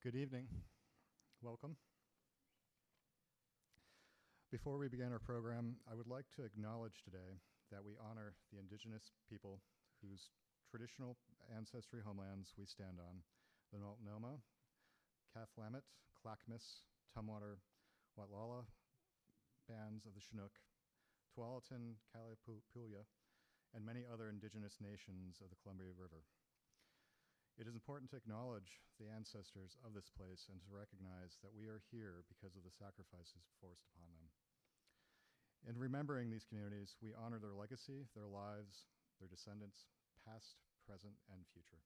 Good evening. Welcome. Before we begin our program, I would like to acknowledge today that we honor the indigenous people whose traditional ancestry homelands we stand on, the Multnomah, Kathlamet, Clackamas, Tumwater, Watlala bands of the Chinook, Tualatin, Kalapuya, and many other indigenous nations of the Columbia River. It is important to acknowledge the ancestors of this place and to recognize that we are here because of the sacrifices forced upon them. In remembering these communities, we honor their legacy, their lives, their descendants, past, present, and future.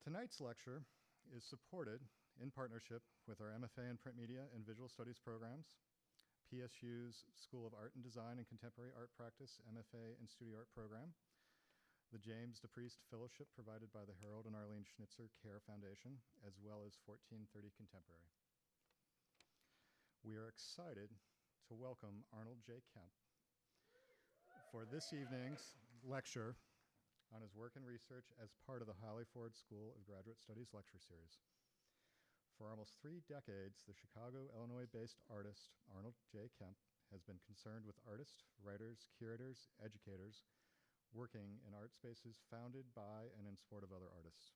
Tonight's lecture is supported in partnership with our MFA in Print Media and Visual Studies programs, PSU's School of Art and Design and Contemporary Art Practice MFA in Studio Art program, the James DePriest Fellowship provided by the Harold and Arlene Schnitzer Care Foundation, as well as 1430 Contemporary. We are excited to welcome Arnold J. Kemp for this evening's lecture on his work and research as part of the Holly Ford School of Graduate Studies lecture series. For almost 3 decades, the Chicago, Illinois-based artist Arnold J. Kemp has been concerned with artists, writers, curators, educators, working in art spaces founded by and in support of other artists.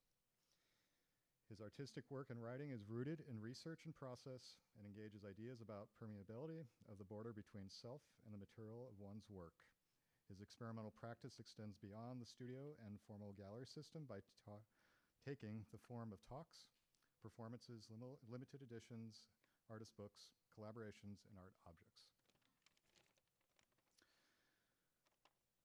His artistic work and writing is rooted in research and process and engages ideas about permeability of the border between self and the material of one's work. His experimental practice extends beyond the studio and formal gallery system by taking the form of talks, performances, limited editions, artist books, collaborations, and art objects.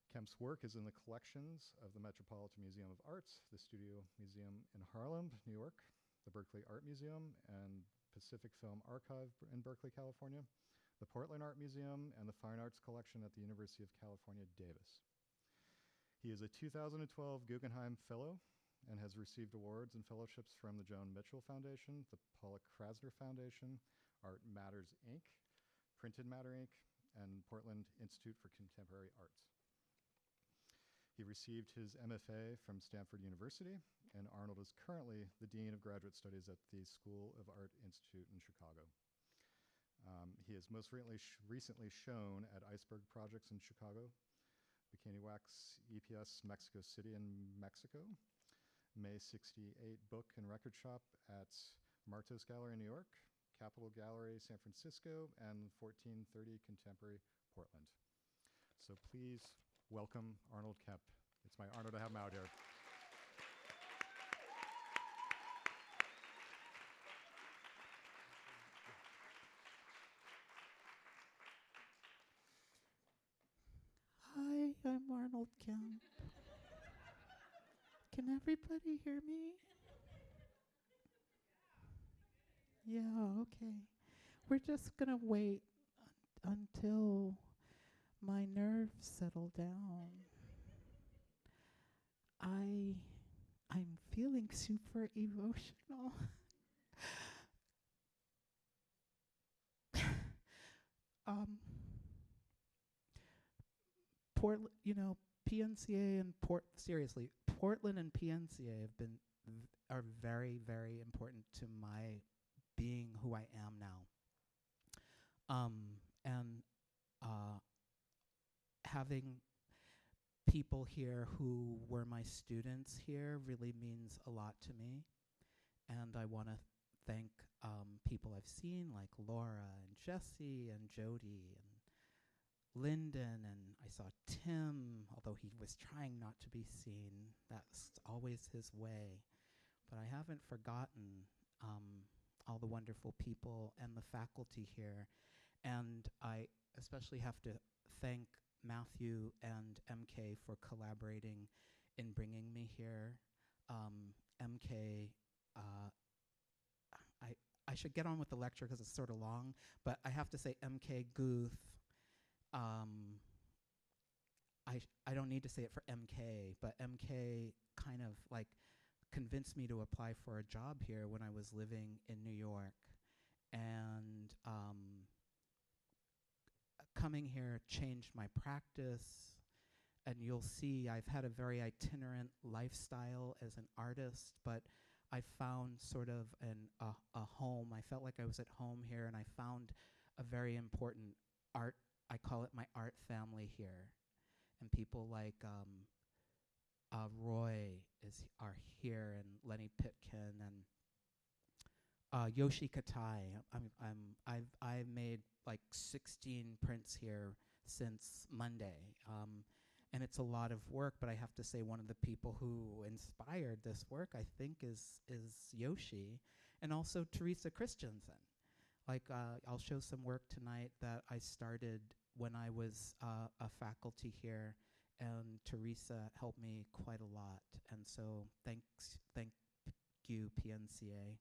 Kemp's work is in the collections of the Metropolitan Museum of Arts, the Studio Museum in Harlem, New York, the Berkeley Art Museum and Pacific Film Archive in Berkeley, California, the Portland Art Museum, and the Fine Arts Collection at the University of California, Davis. He is a 2012 Guggenheim Fellow and has received awards and fellowships from the Joan Mitchell Foundation, the Paula Krasner Foundation, Art Matters, Inc., Printed Matter, Inc., and Portland Institute for Contemporary Arts. He received his MFA from Stanford University, and Arnold is currently the Dean of Graduate Studies at the School of Art Institute in Chicago. He has most recently shown at Iceberg Projects in Chicago, Bikini Wax EPS Mexico City in Mexico, May 68 Book and Record Shop at Martos Gallery in New York, Capitol Gallery San Francisco, and 1430 Contemporary Portland. So please welcome Arnold Kemp. It's my honor to have him out here. Hi, I'm Arnold Kemp. Can everybody hear me? Yeah, okay. We're just gonna wait until my nerves settle down. I'm feeling super emotional. PNCA and Portland and PNCA are very, very important to my being who I am now. And having people here who were my students here really means a lot to me. And I want to thank people I've seen like Laura and Jesse and Jody and Lyndon, and I saw Tim, although he was trying not to be seen. That's always his way. But I haven't forgotten all the wonderful people and the faculty here. And I especially have to thank Matthew and MK for collaborating in bringing me here. MK, I should get on with the lecture because it's sort of long, but I have to say MK Guth. I don't need to say it for MK, but MK kind of like convinced me to apply for a job here when I was living in New York. And coming here changed my practice. and you'll see I've had a very itinerant lifestyle as an artist, but I found sort of a home. I felt like I was at home here, and I found a very important art, I call it my art family here. And people like Roy are here, and Lenny Pitkin, and Yoshi Katai. I've made like 16 prints here since Monday, and it's a lot of work. But I have to say, one of the people who inspired this work, I think, is Yoshi, and also Teresa Christensen. Like I'll show some work tonight that I started when I was a faculty here, and Teresa helped me quite a lot. And so thank you, PNCA.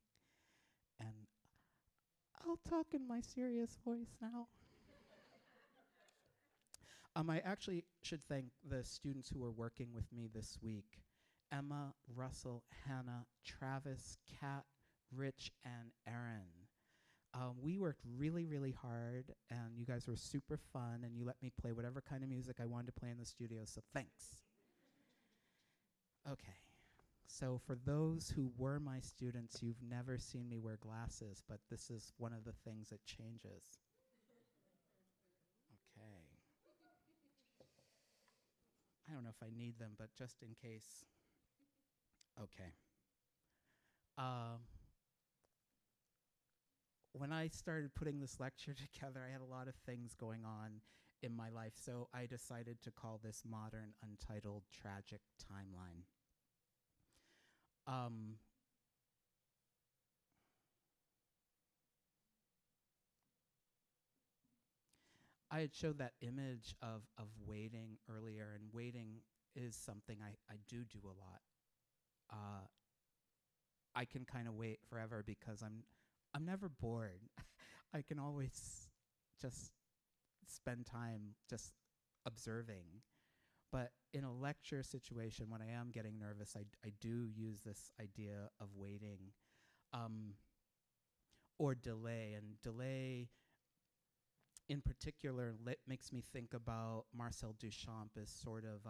And I'll talk in my serious voice now. I actually should thank the students who are working with me this week. Emma, Russell, Hannah, Travis, Kat, Rich, and Aaron. We worked really, really hard, and you guys were super fun, and you let me play whatever kind of music I wanted to play in the studio, so thanks. Okay. So for those who were my students, you've never seen me wear glasses, but this is one of the things that changes. Okay. I don't know if I need them, but just in case. Okay. When I started putting this lecture together, I had a lot of things going on in my life, so I decided to call this Modern Untitled Tragic Timeline. I had showed that image of waiting earlier, and waiting is something I do a lot. I can kind of wait forever because I'm never bored. I can always just spend time just observing. But in a lecture situation, when I am getting nervous, I do use this idea of waiting or delay. And delay in particular makes me think about Marcel Duchamp as sort of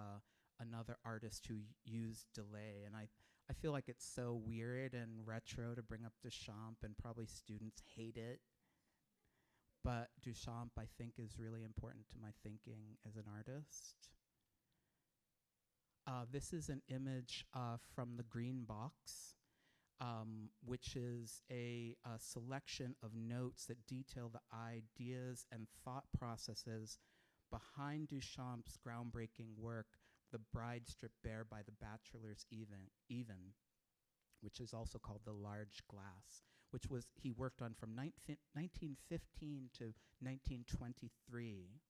another artist who used delay. And I feel like it's so weird and retro to bring up Duchamp, and probably students hate it. But Duchamp, I think, is really important to my thinking as an artist. This is an image from the Green Box, which is a selection of notes that detail the ideas and thought processes behind Duchamp's groundbreaking work, The Bride Stripped Bare by the Bachelor's Even, which is also called The Large Glass, which he worked on from 1915 to 1923.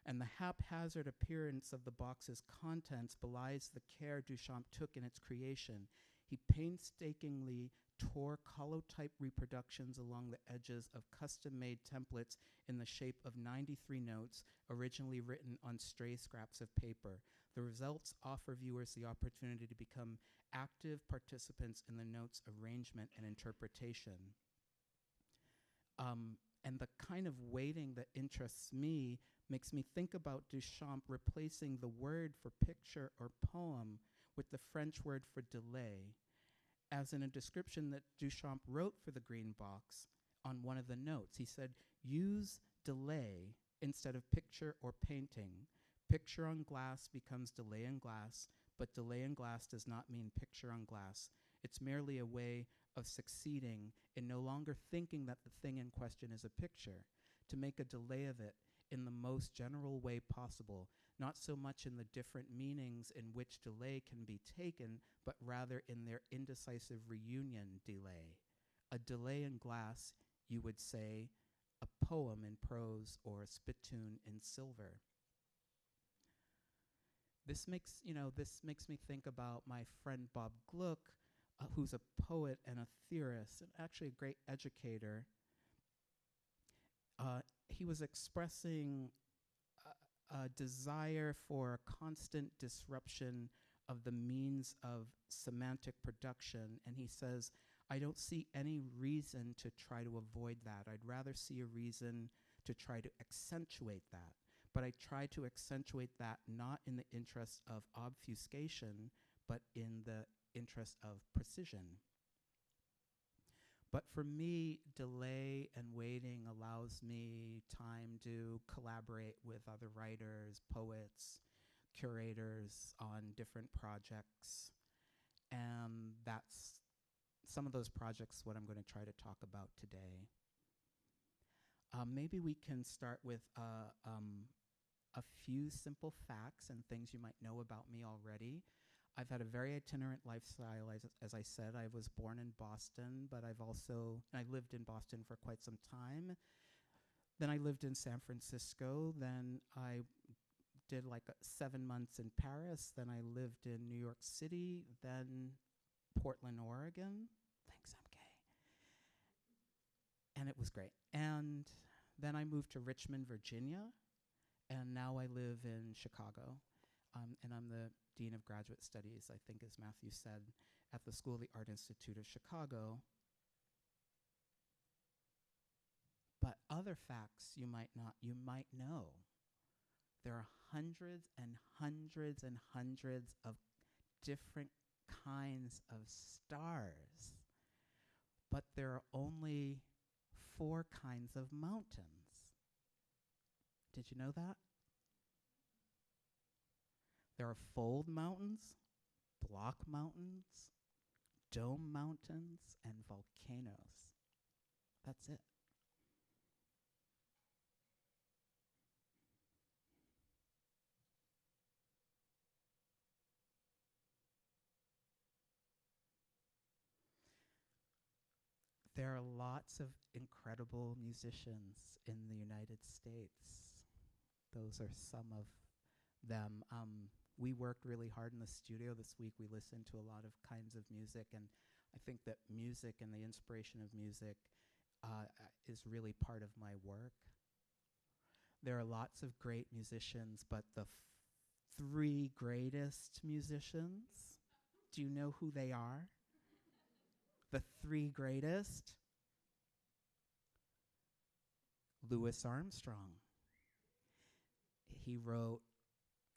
And the haphazard appearance of the box's contents belies the care Duchamp took in its creation. He painstakingly tore collotype reproductions along the edges of custom-made templates in the shape of 93 notes, originally written on stray scraps of paper. The results offer viewers the opportunity to become active participants in the notes' arrangement and interpretation. And the kind of waiting that interests me makes me think about Duchamp replacing the word for picture or poem with the French word for delay, as in a description that Duchamp wrote for the Green Box on one of the notes. He said, use delay instead of picture or painting. Picture on glass becomes delay in glass, but delay in glass does not mean picture on glass. It's merely a way of succeeding in no longer thinking that the thing in question is a picture, to make a delay of it in the most general way possible, not so much in the different meanings in which delay can be taken, but rather in their indecisive reunion delay. A delay in glass, you would say, a poem in prose, or a spittoon in silver. This makes me think about my friend Bob Gluck, who's a poet and a theorist, and actually a great educator. He was expressing a desire for a constant disruption of the means of semantic production, and he says, I don't see any reason to try to avoid that. I'd rather see a reason to try to accentuate that. but I try to accentuate that not in the interest of obfuscation, but in the interest of precision. But for me, delay and waiting allows me time to collaborate with other writers, poets, curators on different projects. And that's some of those projects what I'm going to try to talk about today. Maybe we can start with a few simple facts and things you might know about me already. I've had a very itinerant lifestyle. As I said, I was born in Boston, but I lived in Boston for quite some time. Then I lived in San Francisco. Then I did like 7 months in Paris. Then I lived in New York City. Then Portland, Oregon. Thanks, I'm gay. And it was great. And then I moved to Richmond, Virginia. And now I live in Chicago. And I'm the Dean of Graduate Studies, I think, as Matthew said, at the School of the Art Institute of Chicago. But other facts you might know. There are hundreds and hundreds and hundreds of different kinds of stars, but there are only 4 kinds of mountains. Did you know that? There are fold mountains, block mountains, dome mountains, and volcanoes. That's it. There are lots of incredible musicians in the United States. Those are some of them. We worked really hard in the studio this week. We listened to a lot of kinds of music, and I think that music and the inspiration of music is really part of my work. There are lots of great musicians, but the 3 greatest musicians, do you know who they are? The 3 greatest? Louis Armstrong. He wrote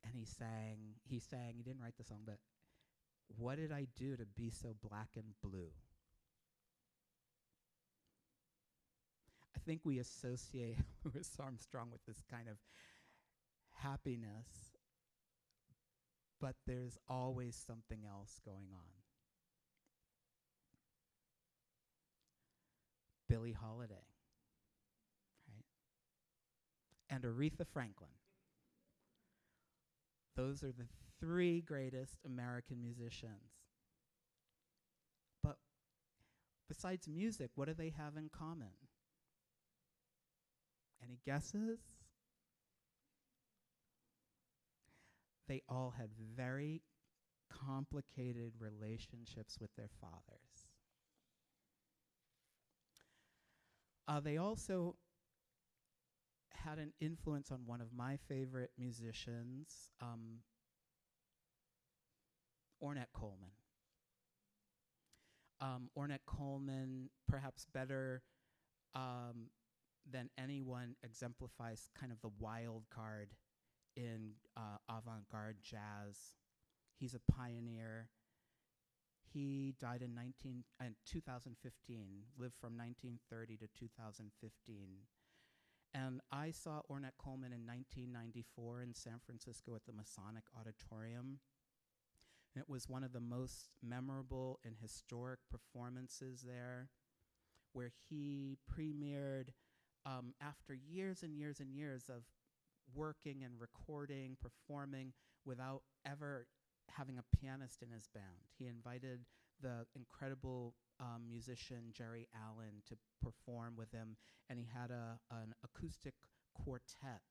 and he sang, he didn't write the song, but what did I do to be so black and blue? I think we associate Louis Armstrong with this kind of happiness, but there's always something else going on. Billie Holiday, right? And Aretha Franklin. Those are the 3 greatest American musicians. But besides music, what do they have in common? Any guesses? They all had very complicated relationships with their fathers. They also had an influence on one of my favorite musicians, Ornette Coleman. Ornette Coleman, perhaps better than anyone, exemplifies kind of the wild card in avant-garde jazz. He's a pioneer. He died in 2015, lived from 1930 to 2015. And I saw Ornette Coleman in 1994 in San Francisco at the Masonic Auditorium. And it was one of the most memorable and historic performances there, where he premiered after years and years and years of working and recording, performing without ever having a pianist in his band. He invited the incredible musician Jerry Allen to perform with him, and he had an acoustic quartet.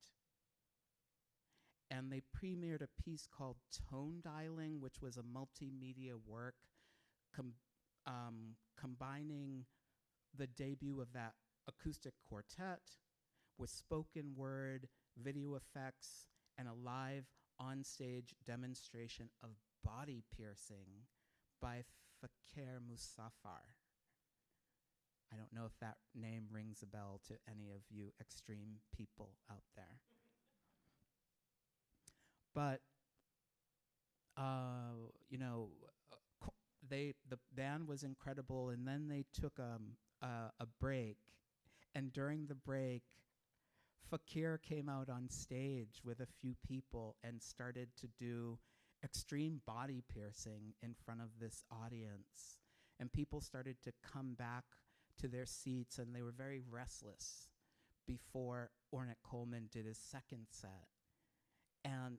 And they premiered a piece called Tone Dialing, which was a multimedia work combining the debut of that acoustic quartet with spoken word, video effects, and a live on-stage demonstration of body piercing by Fakir Musafar. I don't know if that name rings a bell to any of you extreme people out there. But you know, the band was incredible, and then they took a break, and during the break, Fakir came out on stage with a few people and started to do extreme body piercing in front of this audience, and people started to come back to their seats, and they were very restless before Ornette Coleman did his second set. And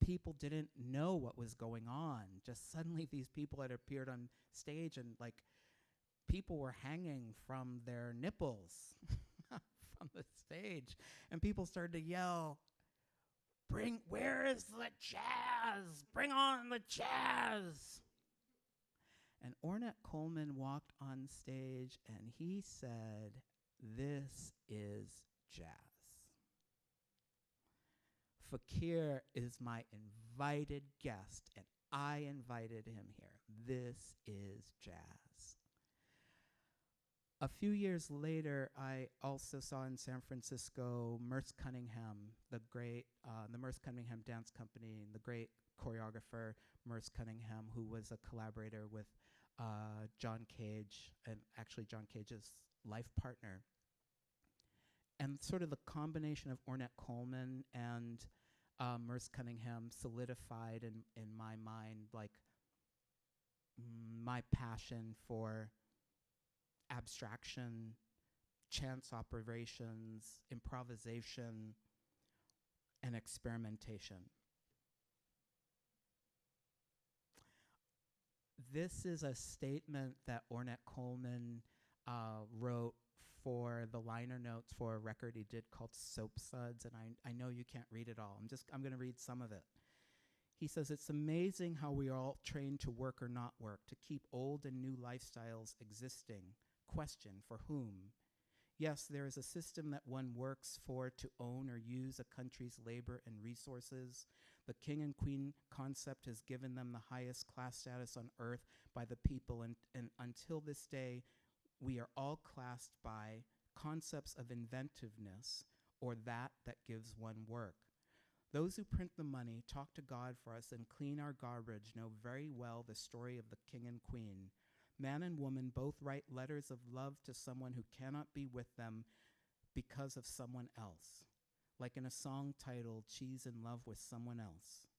people didn't know what was going on. Just suddenly these people had appeared on stage, and like people were hanging from their nipples from the stage. And people started to yell, where is the jazz? Bring on the jazz. And Ornette Coleman walked on stage and he said, "This is jazz. Fakir is my invited guest, and I invited him here. This is jazz." A few years later, I also saw in San Francisco Merce Cunningham, the Merce Cunningham Dance Company, and the great choreographer Merce Cunningham, who was a collaborator with John Cage, and actually John Cage's life partner. And sort of the combination of Ornette Coleman and Merce Cunningham solidified in my mind like my passion for abstraction, chance operations, improvisation, and experimentation. This is a statement that Ornette Coleman wrote for the liner notes for a record he did called Soap Suds, and I know you can't read it all. I'm going to read some of it. He says, "It's amazing how we are all trained to work or not work, to keep old and new lifestyles existing. Question, for whom? Yes, there is a system that one works for to own or use a country's labor and resources. The king and queen concept has given them the highest class status on earth by the people, and until this day, we are all classed by concepts of inventiveness, or that gives one work. Those who print the money, talk to God for us, and clean our garbage know very well the story of the king and queen. Man and woman both write letters of love to someone who cannot be with them because of someone else, like in a song titled She's in Love with Someone Else.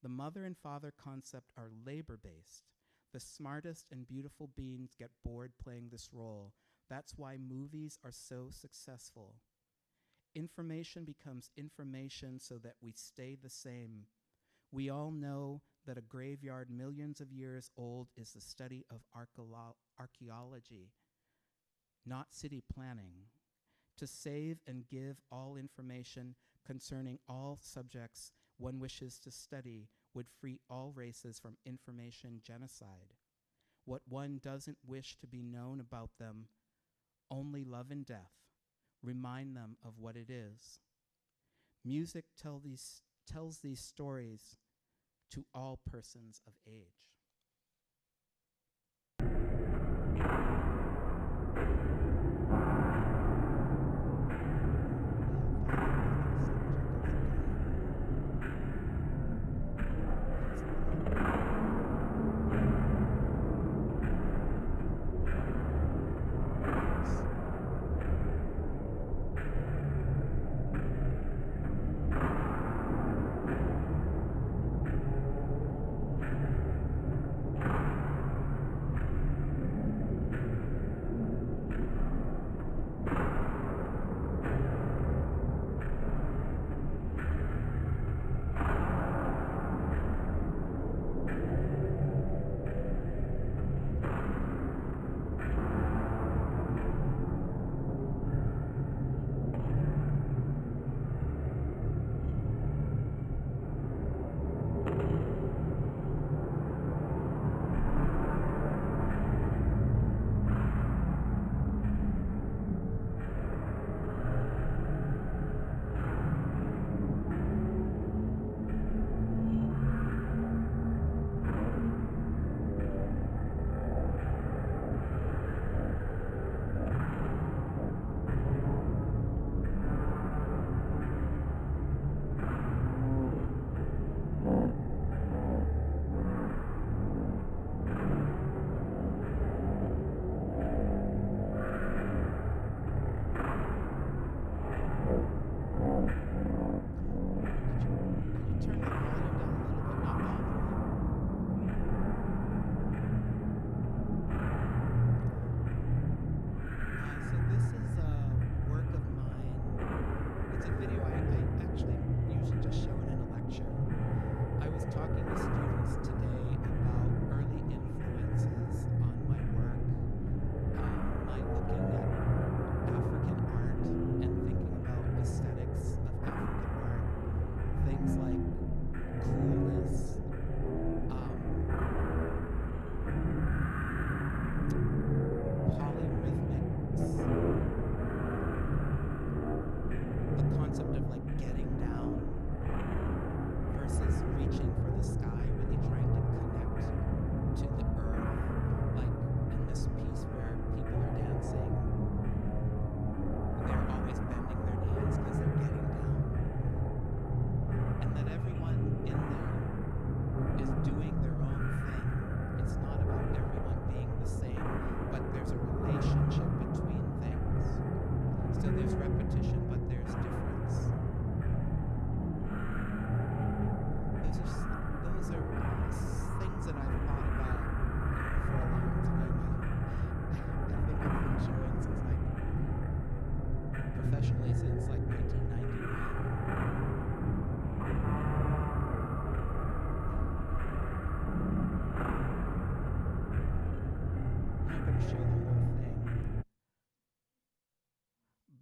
The mother and father concept are labor-based. The smartest and beautiful beings get bored playing this role. That's why movies are so successful. Information becomes information so that we stay the same. We all know that a graveyard millions of years old is the study of archaeology, not city planning. To save and give all information concerning all subjects one wishes to study would free all races from information genocide. What one doesn't wish to be known about them, only love and death, remind them of what it is. Music tells these stories to all persons of age."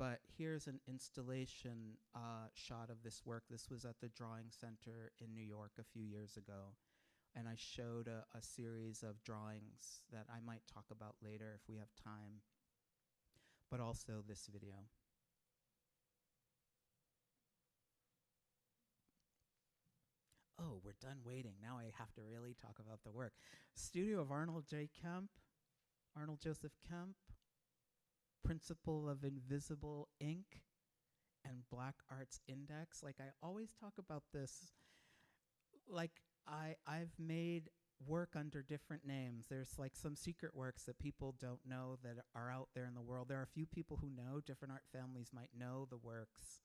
but here's an installation shot of this work. This was at the Drawing Center in New York a few years ago. And I showed a series of drawings that I might talk about later if we have time, but also this video. Oh, we're done waiting. Now I have to really talk about the work. Studio of Arnold Joseph Kemp, principal of Invisible Ink and Black Arts Index. Like, I always talk about this, like, I've made work under different names. There's like some secret works that people don't know that are out there in the world. There are a few people who know. Different art families might know the works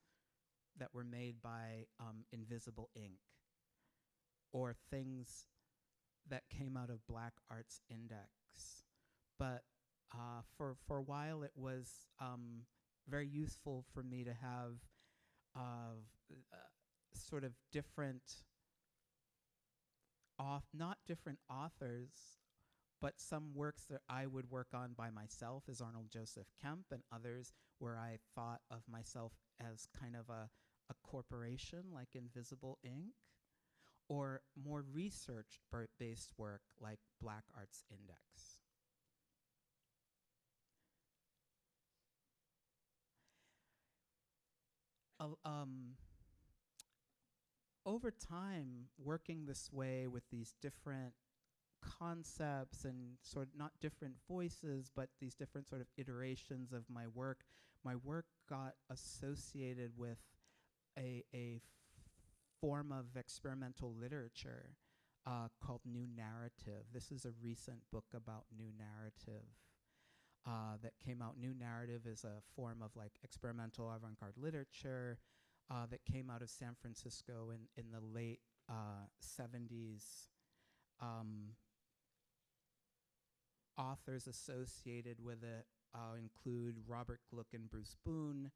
that were made by Invisible Ink, or things that came out of Black Arts Index. But for a while, it was very useful for me to have sort of different, not different authors, but some works that I would work on by myself as Arnold Joseph Kemp, and others where I thought of myself as kind of a corporation like Invisible Ink, or more research-based work like Black Arts Index. Over time, working this way with these different concepts and sort of not different voices, but these different sort of iterations of my work got associated with a form of experimental literature called New Narrative. This is a recent book about New Narrative that came out. New Narrative is a form of like experimental avant-garde literature that came out of San Francisco in the late 70s. Authors associated with it include Robert Gluck and Bruce Boone.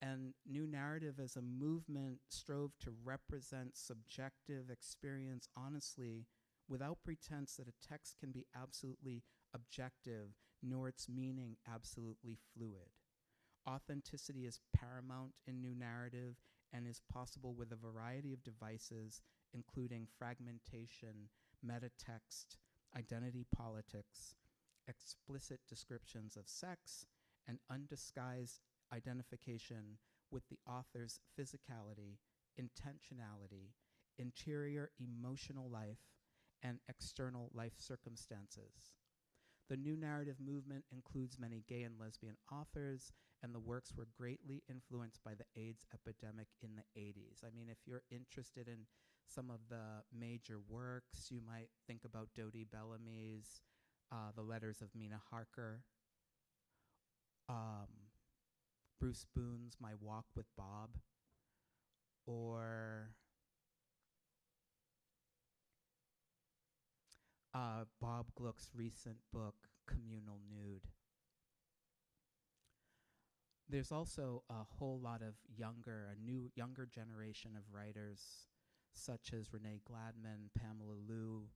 And New Narrative as a movement strove to represent subjective experience honestly, without pretense that a text can be absolutely objective, nor its meaning absolutely fluid. Authenticity is paramount in New Narrative and is possible with a variety of devices, including fragmentation, metatext, identity politics, explicit descriptions of sex, and undisguised identification with the author's physicality, intentionality, interior emotional life, and external life circumstances. The New Narrative movement includes many gay and lesbian authors, and the works were greatly influenced by the AIDS epidemic in the 80s. I mean, if you're interested in some of the major works, you might think about Dodie Bellamy's The Letters of Mina Harker, Bruce Boone's My Walk with Bob, or Bob Gluck's recent book, Communal Nude. There's also a whole lot of younger generation of writers, such as Renee Gladman, Pamela Liu,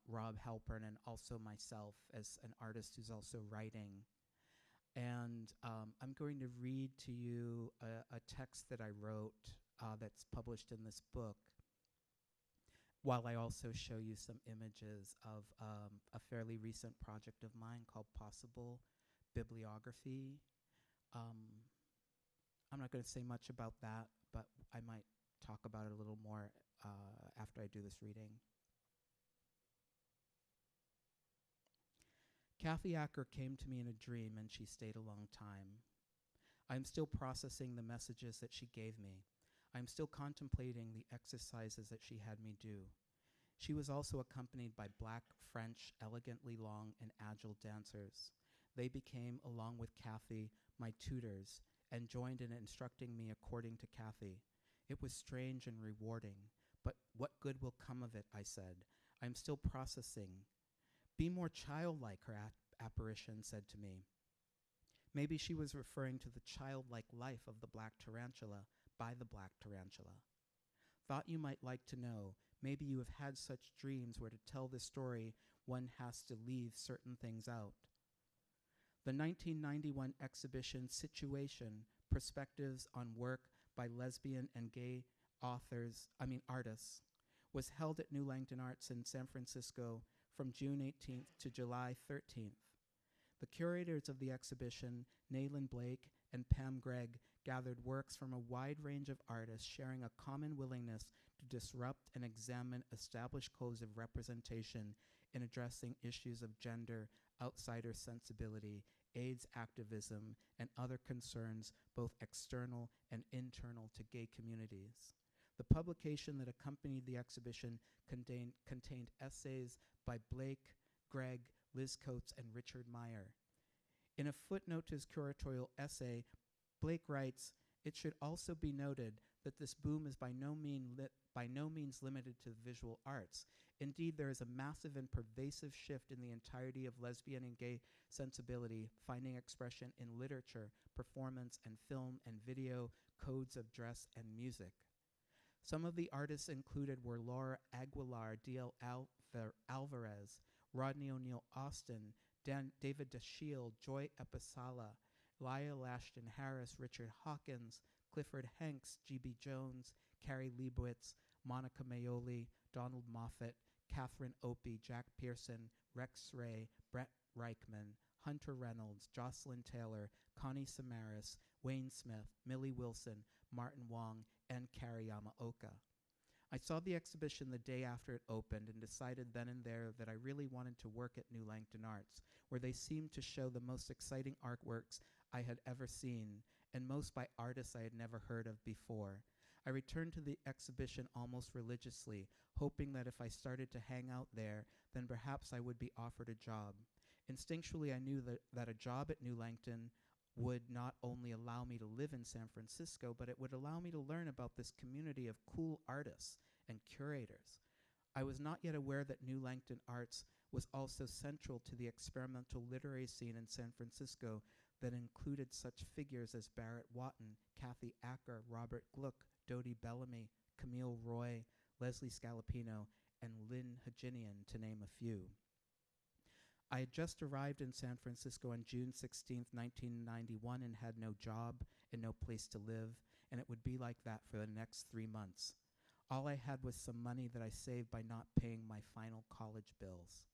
Rob Halpern, and also myself as an artist who's also writing. And I'm going to read to you a text that I wrote that's published in this book, while I also show you some images of a fairly recent project of mine called Possible Bibliography. I'm not going to say much about that, but I might talk about it a little more after I do this reading. Kathy Acker came to me in a dream, and she stayed a long time. I am still processing the messages that she gave me. I am still contemplating the exercises that she had me do. She was also accompanied by black, French, elegantly long and agile dancers. They became, along with Kathy, my tutors, and joined in instructing me according to Kathy. It was strange and rewarding, but what good will come of it, I said. I am still processing. Be more childlike, her apparition said to me. Maybe she was referring to the childlike life of the black tarantula by the black tarantula. Thought you might like to know. Maybe you have had such dreams where to tell the story one has to leave certain things out. The 1991 exhibition Situation, Perspectives on Work by Lesbian and Gay Artists, was held at New Langton Arts in San Francisco from June 18th to July 13th. The curators of the exhibition, Nayland Blake and Pam Gregg, gathered works from a wide range of artists sharing a common willingness to disrupt and examine established codes of representation in addressing issues of gender, outsider sensibility, AIDS activism, and other concerns both external and internal to gay communities. The publication that accompanied the exhibition contained essays by Blake, Gregg, Liz Coates, and Richard Meyer. In a footnote to his curatorial essay, Blake writes, "It should also be noted that this boom is by no means limited to the visual arts. Indeed, there is a massive and pervasive shift in the entirety of lesbian and gay sensibility, finding expression in literature, performance, and film and video, codes of dress, and music." Some of the artists included were Laura Aguilar, D.L. Alvarez, Rodney O'Neill Austin, David DeShield, Joy Episala, Lyle Ashton Harris, Richard Hawkins, Clifford Hanks, G.B. Jones, Carrie Leibowitz, Monica Maioli, Donald Moffat, Catherine Opie, Jack Pearson, Rex Ray, Brett Reichman, Hunter Reynolds, Jocelyn Taylor, Connie Samaras, Wayne Smith, Millie Wilson, Martin Wong, and Carrie Yamaoka. I saw the exhibition the day after it opened and decided then and there that I really wanted to work at New Langton Arts, where they seemed to show the most exciting artworks I had ever seen, and most by artists I had never heard of before. I returned to the exhibition almost religiously, hoping that if I started to hang out there, then perhaps I would be offered a job. Instinctually, I knew that a job at New Langton would not only allow me to live in San Francisco, but it would allow me to learn about this community of cool artists and curators. I was not yet aware that New Langton Arts was also central to the experimental literary scene in San Francisco that included such figures as Barrett Watton, Kathy Acker, Robert Gluck, Dodie Bellamy, Camille Roy, Leslie Scalapino, and Lynn Haginian, to name a few. I had just arrived in San Francisco on June 16, 1991, and had no job and no place to live, and it would be like that for the next 3 months. All I had was some money that I saved by not paying my final college bills.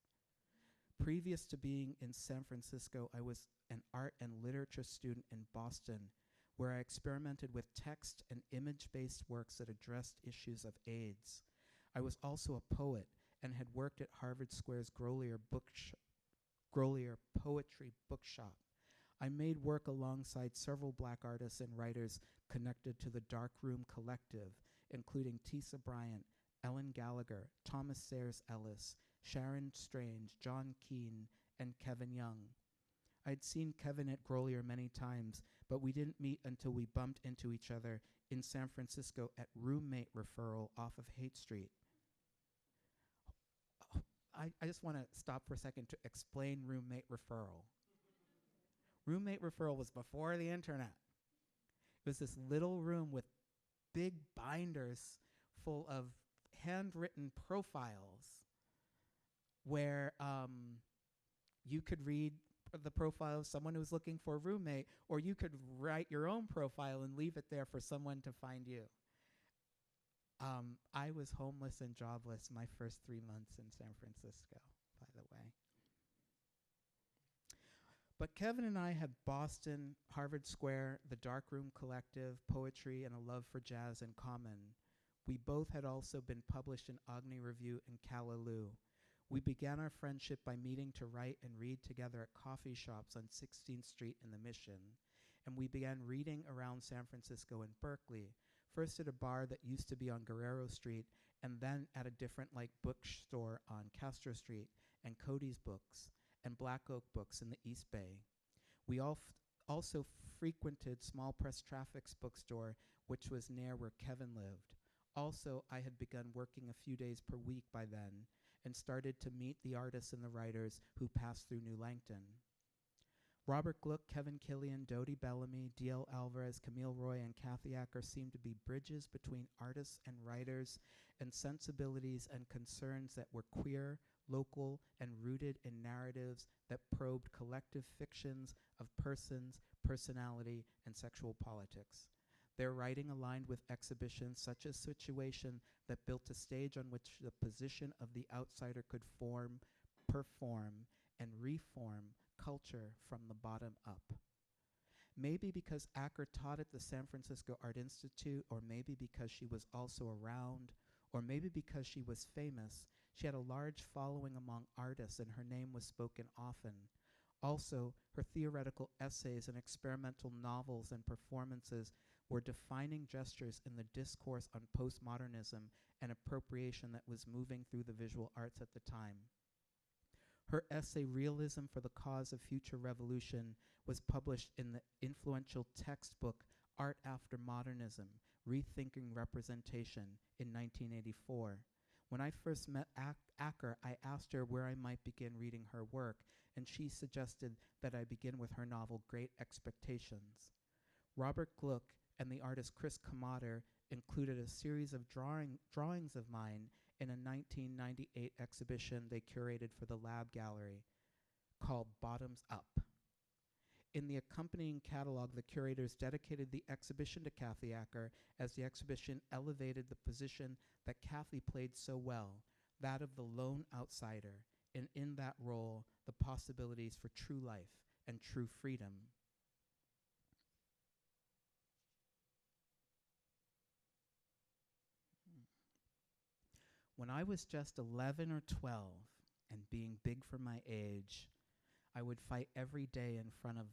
Previous to being in San Francisco, I was an art and literature student in Boston, where I experimented with text and image-based works that addressed issues of AIDS. I was also a poet and had worked at Harvard Square's Grolier Poetry Bookshop. I made work alongside several black artists and writers connected to the Dark Room Collective, including Tisa Bryant, Ellen Gallagher, Thomas Sayers Ellis, Sharon Strange, John Keane, and Kevin Young. I'd seen Kevin at Grolier many times, but we didn't meet until we bumped into each other in San Francisco at Roommate Referral off of Haight Street. I just want to stop for a second to explain Roommate Referral. Roommate Referral was before the internet. It was this little room with big binders full of handwritten profiles where you could read the profile of someone who was looking for a roommate, or you could write your own profile and leave it there for someone to find you. I was homeless and jobless my first 3 months in San Francisco, by the way. But Kevin and I had Boston, Harvard Square, the Dark Room Collective, poetry, and a love for jazz in common. We both had also been published in Agni Review and Callaloo. We began our friendship by meeting to write and read together at coffee shops on 16th Street in the Mission, and we began reading around San Francisco and Berkeley, first at a bar that used to be on Guerrero Street, and then at a different bookstore on Castro Street, and Cody's Books, and Black Oak Books in the East Bay. We also frequented Small Press Traffic's bookstore, which was near where Kevin lived. Also, I had begun working a few days per week by then, and started to meet the artists and the writers who passed through New Langton. Robert Gluck, Kevin Killian, Dodie Bellamy, D.L. Alvarez, Camille Roy, and Kathy Acker seemed to be bridges between artists and writers and sensibilities and concerns that were queer, local, and rooted in narratives that probed collective fictions of persons, personality, and sexual politics. Their writing aligned with exhibitions such as Situation that built a stage on which the position of the outsider could form, perform, and reform culture from the bottom up. Maybe because Acker taught at the San Francisco Art Institute, or maybe because she was also around, or maybe because she was famous, she had a large following among artists and her name was spoken often. Also, her theoretical essays and experimental novels and performances were defining gestures in the discourse on postmodernism and appropriation that was moving through the visual arts at the time. Her essay, Realism for the Cause of Future Revolution, was published in the influential textbook Art After Modernism, Rethinking Representation in 1984. When I first met Acker, I asked her where I might begin reading her work, and she suggested that I begin with her novel Great Expectations. Robert Gluck and the artist Chris Kamader included a series of drawings of mine in a 1998 exhibition they curated for the Lab Gallery called Bottoms Up. In the accompanying catalog, the curators dedicated the exhibition to Kathy Acker as the exhibition elevated the position that Kathy played so well, that of the lone outsider, and in that role, the possibilities for true life and true freedom. When I was just 11 or 12 and being big for my age, I would fight every day in front of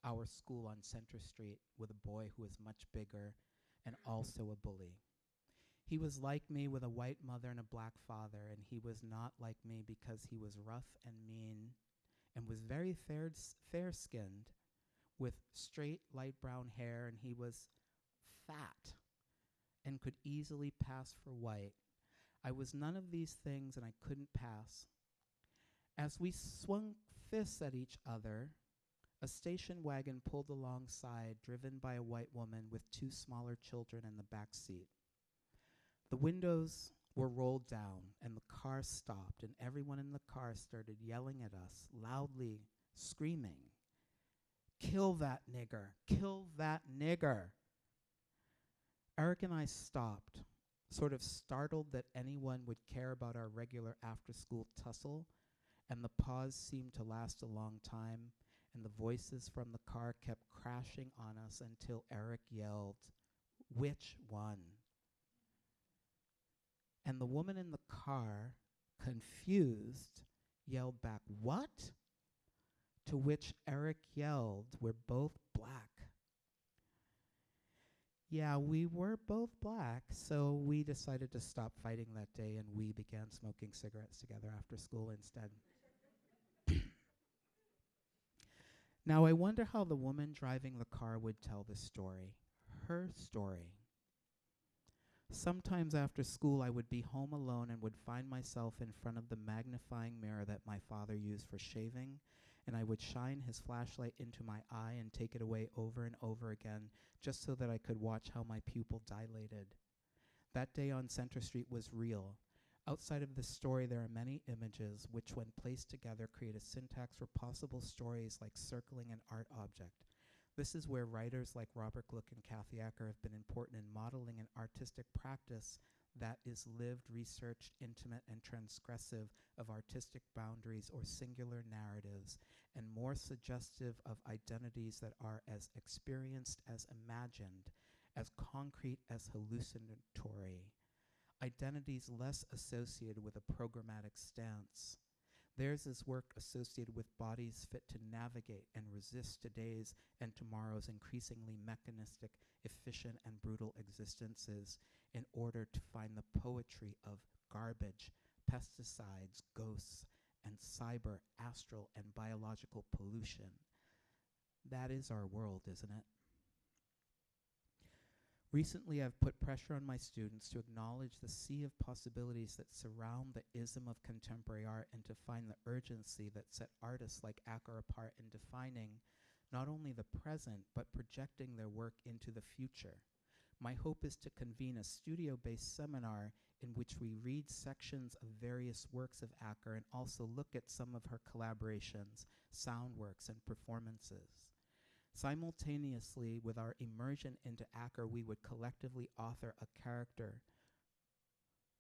our school on Center Street with a boy who was much bigger and also a bully. He was like me with a white mother and a black father, and he was not like me because he was rough and mean and was very fair-skinned with straight light brown hair, and he was fat and could easily pass for white. I was none of these things, and I couldn't pass. As we swung fists at each other, a station wagon pulled alongside, driven by a white woman with two smaller children in the back seat. The windows were rolled down, and the car stopped, and everyone in the car started yelling at us, loudly screaming, "Kill that nigger! Kill that nigger!" Eric and I stopped, sort of startled that anyone would care about our regular after-school tussle, and the pause seemed to last a long time, and the voices from the car kept crashing on us until Eric yelled, "Which one?" And the woman in the car, confused, yelled back, "What?" To which Eric yelled, "We're both black." Yeah, we were both black, so we decided to stop fighting that day, and we began smoking cigarettes together after school instead. Now, I wonder how the woman driving the car would tell the story, her story. Sometimes after school, I would be home alone and would find myself in front of the magnifying mirror that my father used for shaving, and I would shine his flashlight into my eye and take it away over and over again, just so that I could watch how my pupil dilated. That day on Center Street was real. Outside of this story, there are many images which, when placed together, create a syntax for possible stories like circling an art object. This is where writers like Robert Gluck and Kathy Acker have been important in modeling an artistic practice that is lived, researched, intimate, and transgressive of artistic boundaries or singular narratives, and more suggestive of identities that are as experienced as imagined, as concrete as hallucinatory, identities less associated with a programmatic stance. Theirs is work associated with bodies fit to navigate and resist today's and tomorrow's increasingly mechanistic, efficient, and brutal existences in order to find the poetry of garbage, pesticides, ghosts, and cyber, astral, and biological pollution. That is our world, isn't it? Recently, I've put pressure on my students to acknowledge the sea of possibilities that surround the ism of contemporary art and to find the urgency that set artists like Acker apart in defining not only the present, but projecting their work into the future. My hope is to convene a studio-based seminar in which we read sections of various works of Acker and also look at some of her collaborations, sound works, and performances. Simultaneously, with our immersion into Acker, we would collectively author a character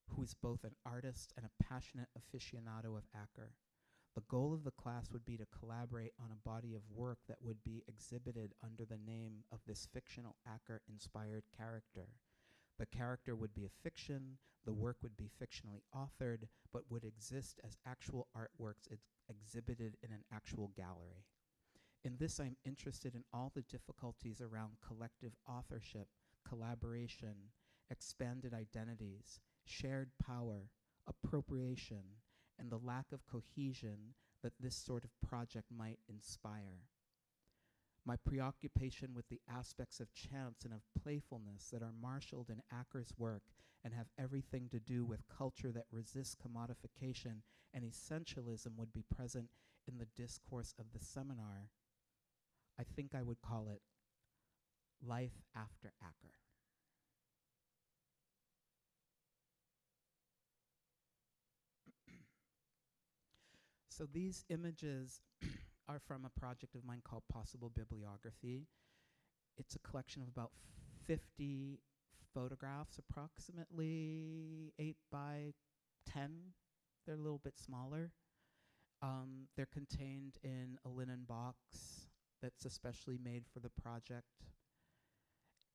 who is both an artist and a passionate aficionado of Acker. The goal of the class would be to collaborate on a body of work that would be exhibited under the name of this fictional Acker-inspired character. The character would be a fiction, the work would be fictionally authored, but would exist as actual artworks exhibited in an actual gallery. In this, I'm interested in all the difficulties around collective authorship, collaboration, expanded identities, shared power, appropriation, and the lack of cohesion that this sort of project might inspire. My preoccupation with the aspects of chance and of playfulness that are marshaled in Acker's work and have everything to do with culture that resists commodification and essentialism would be present in the discourse of the seminar. I think I would call it Life After Acker. So these images are from a project of mine called Possible Bibliography. It's a collection of about 50 photographs, approximately 8 by 10. They're a little bit smaller. They're contained in a linen box that's especially made for the project.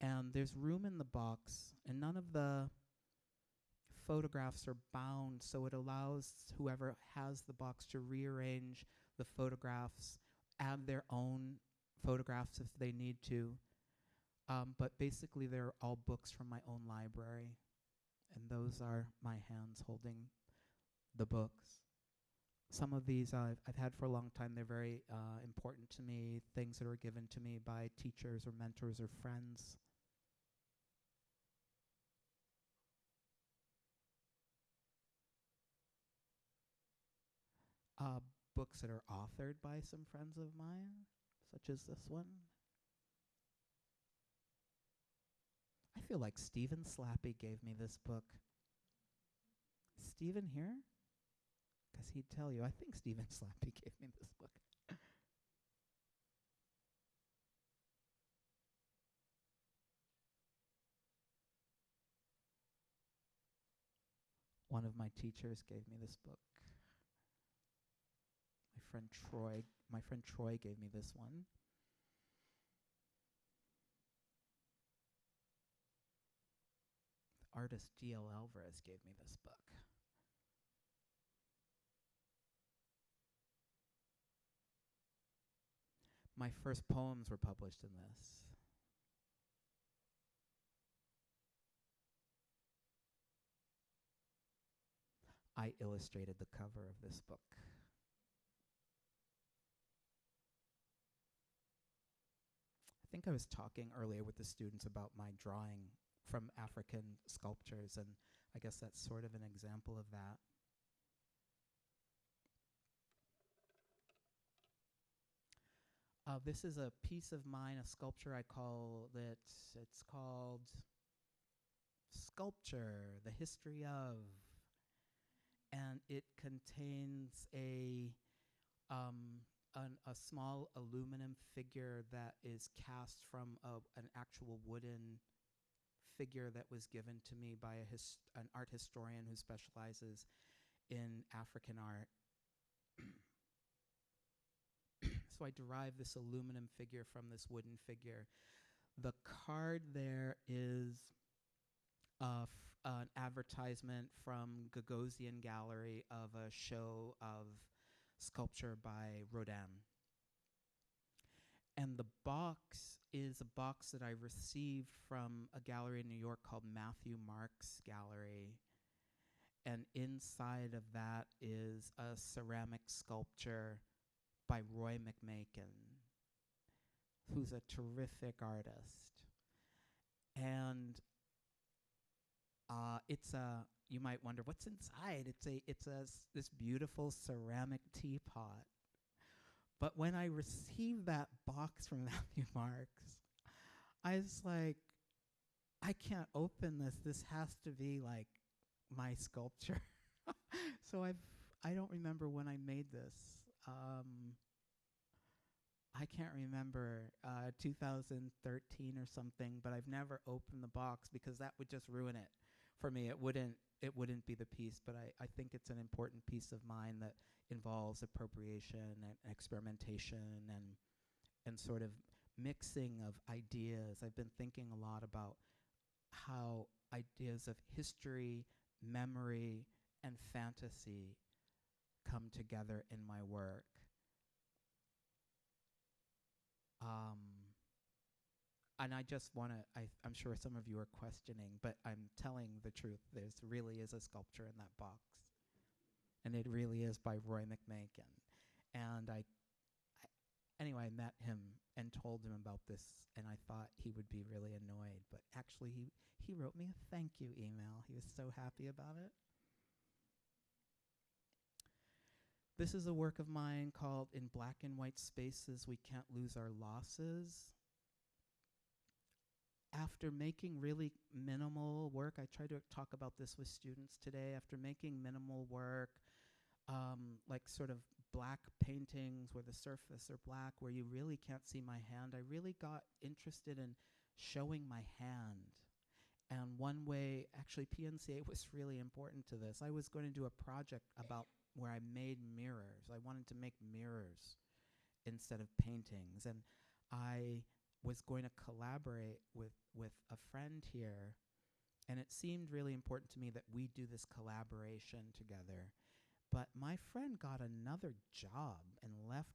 And there's room in the box, and none of the photographs are bound, so it allows whoever has the box to rearrange the photographs, add their own photographs if they need to. But basically, they're all books from my own library, and those are my hands holding the books. Some of these I've had for a long time. They're very important to me, things that are given to me by teachers or mentors or friends. Books that are authored by some friends of mine, such as this one. I feel like Stephen Slappy gave me this book. Stephen here? Because he'd tell you. I think Stephen Slappy gave me this book. One of my teachers gave me this book. My friend Troy gave me this one. The artist G.L. Alvarez gave me this book. My first poems were published in this. I illustrated the cover of this book. I think I was talking earlier with the students about my drawing from African sculptures, and I guess that's sort of an example of that. This is a piece of mine, a sculpture I call it. It's called Sculpture, the History of, and it contains a small aluminum figure that is cast from an actual wooden figure that was given to me by an art historian who specializes in African art. So I derived this aluminum figure from this wooden figure. The card there is an advertisement from Gagosian Gallery of a show of sculpture by Rodin. And the box is a box that I received from a gallery in New York called Matthew Marks Gallery. And inside of that is a ceramic sculpture by Roy McMakin, who's a terrific artist. And you might wonder, what's inside? It's this beautiful ceramic teapot. But when I received that box from Matthew Marks, I was like, I can't open this. This has to be like my sculpture. So I don't remember when I made this. I can't remember 2013 or something, but I've never opened the box because that would just ruin it for me. It wouldn't be the piece, but I think it's an important piece of mine that involves appropriation and experimentation and sort of mixing of ideas. I've been thinking a lot about how ideas of history, memory, and fantasy come together in my work. And I just want to, I'm sure some of you are questioning, but I'm telling the truth. There really is a sculpture in that box. And it really is by Roy McMakin. And anyway, I met him and told him about this, and I thought he would be really annoyed. But actually, he wrote me a thank you email. He was so happy about it. This is a work of mine called In Black and White Spaces, We Can't Lose Our Losses. After making really minimal work, I try to talk about this with students today. After making minimal work, like sort of black paintings where the surface are black, where you really can't see my hand, I really got interested in showing my hand. And one way, actually PNCA was really important to this. I was going to do a project about where I made mirrors. I wanted to make mirrors instead of paintings. And I was going to collaborate with a friend here. And it seemed really important to me that we do this collaboration together. But my friend got another job and left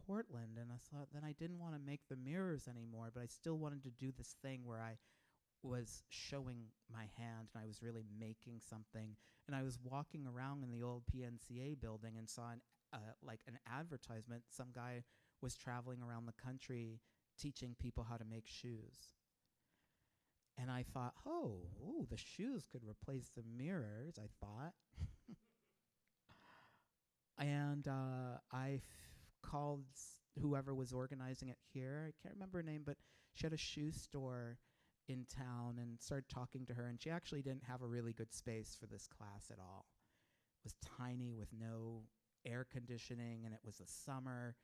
Portland. And I thought then I didn't want to make the mirrors anymore, but I still wanted to do this thing where I was showing my hand and I was really making something. And I was walking around in the old PNCA building and saw like an advertisement. Some guy was traveling around the country teaching people how to make shoes. And I thought, ooh, the shoes could replace the mirrors, I thought. And I called whoever was organizing it here. I can't remember her name, but she had a shoe store in town and started talking to her. And she actually didn't have a really good space for this class at all. It was tiny with no air conditioning, and it was the summer.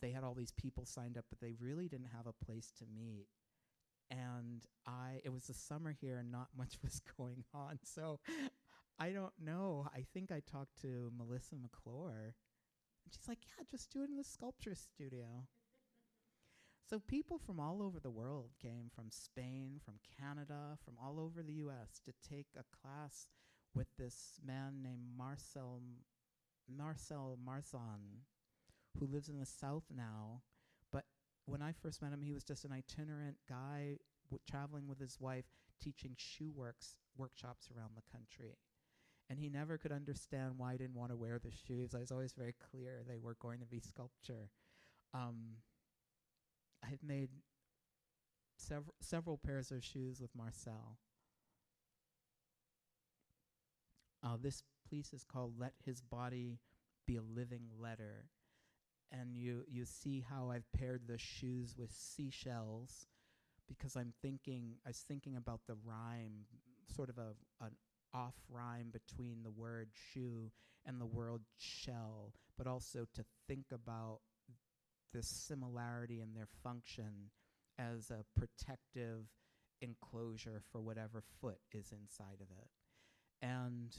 They had all these people signed up, but they really didn't have a place to meet. And it was the summer here and not much was going on. So I don't know. I think I talked to Melissa McClure. And she's like, yeah, just do it in the sculpture studio. So people from all over the world came, from Spain, from Canada, from all over the U.S. to take a class with this man named Marcel Marzan, who lives in the South now. But when I first met him, he was just an itinerant guy traveling with his wife, teaching workshops around the country. And he never could understand why I didn't want to wear the shoes. I was always very clear they were going to be sculpture. I had made several pairs of shoes with Marcel. This piece is called Let His Body Be a Living Letter. And you see how I've paired the shoes with seashells, because I was thinking about the rhyme, sort of an off rhyme between the word shoe and the word shell, but also to think about this similarity in their function as a protective enclosure for whatever foot is inside of it. And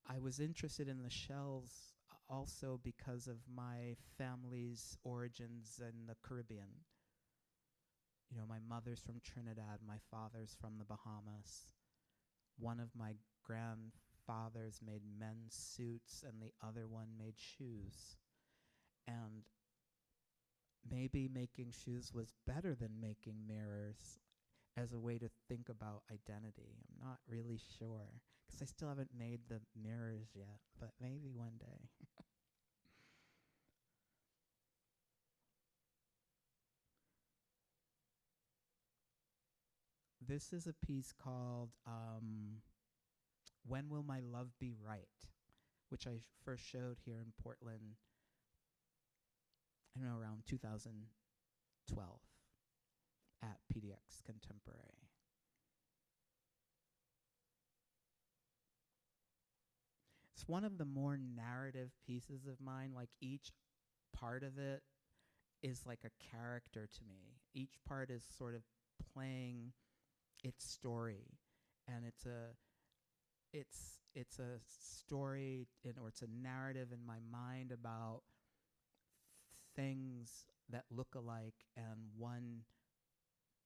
I was interested in the shells also because of my family's origins in the Caribbean. You know, my mother's from Trinidad, my father's from the Bahamas. One of my grandfathers made men's suits and the other one made shoes. And maybe making shoes was better than making mirrors as a way to think about identity. I'm not really sure, because I still haven't made the mirrors yet, but maybe one day. This is a piece called When Will My Love Be Right?, which I first showed here in Portland, I don't know, around 2012 at PDX Contemporary. it's one of the more narrative pieces of mine. Like each part of it is like a character to me. Each part is sort of playing its story, and it's a story or it's a narrative in my mind about things that look alike, and one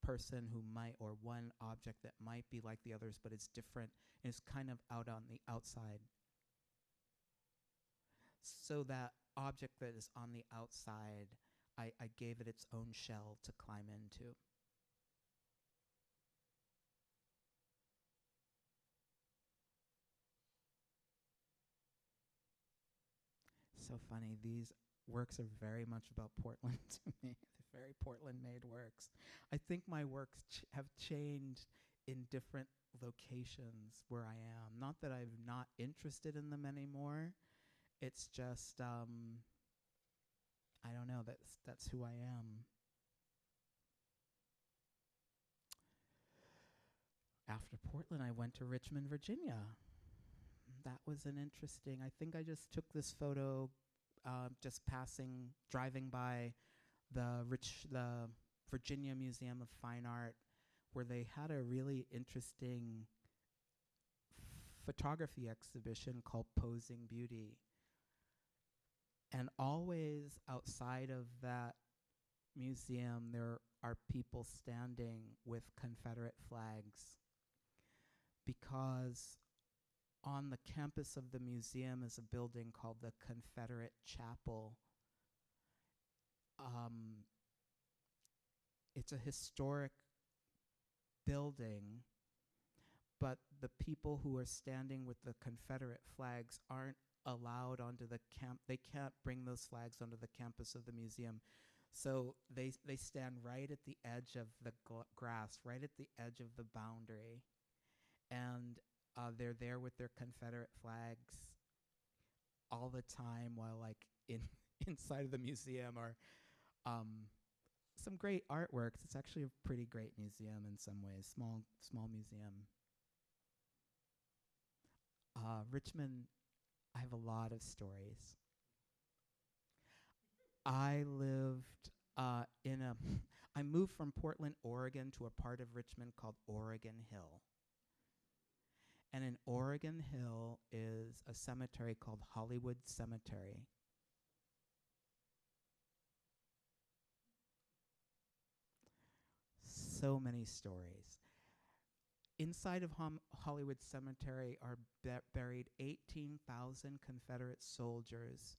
person who might, or one object that might be like the others, but it's different, and it's kind of out on the outside. So that object that is on the outside, I gave it its own shell to climb into. So funny, these works are very much about Portland to me. They're very Portland-made works. I think my works have changed in different locations where I am. Not that I'm not interested in them anymore. It's just, I don't know, that's who I am. After Portland, I went to Richmond, Virginia. That was an interesting, I think I just took this photo just driving by the Virginia Museum of Fine Art, where they had a really interesting photography exhibition called Posing Beauty. And always outside of that museum, there are people standing with Confederate flags, because on the campus of the museum is a building called the Confederate Chapel. It's a historic building, but the people who are standing with the Confederate flags aren't allowed onto the camp. They can't bring those flags onto the campus of the museum. So they stand right at the edge of the grass, right at the edge of the boundary. And they're there with their Confederate flags all the time, while like inside of the museum are some great artworks. It's actually a pretty great museum in some ways, small museum. Richmond, I have a lot of stories. I lived I moved from Portland, Oregon to a part of Richmond called Oregon Hill. And in Oregon Hill is a cemetery called Hollywood Cemetery. So many stories. Inside of Hollywood Cemetery are buried 18,000 Confederate soldiers,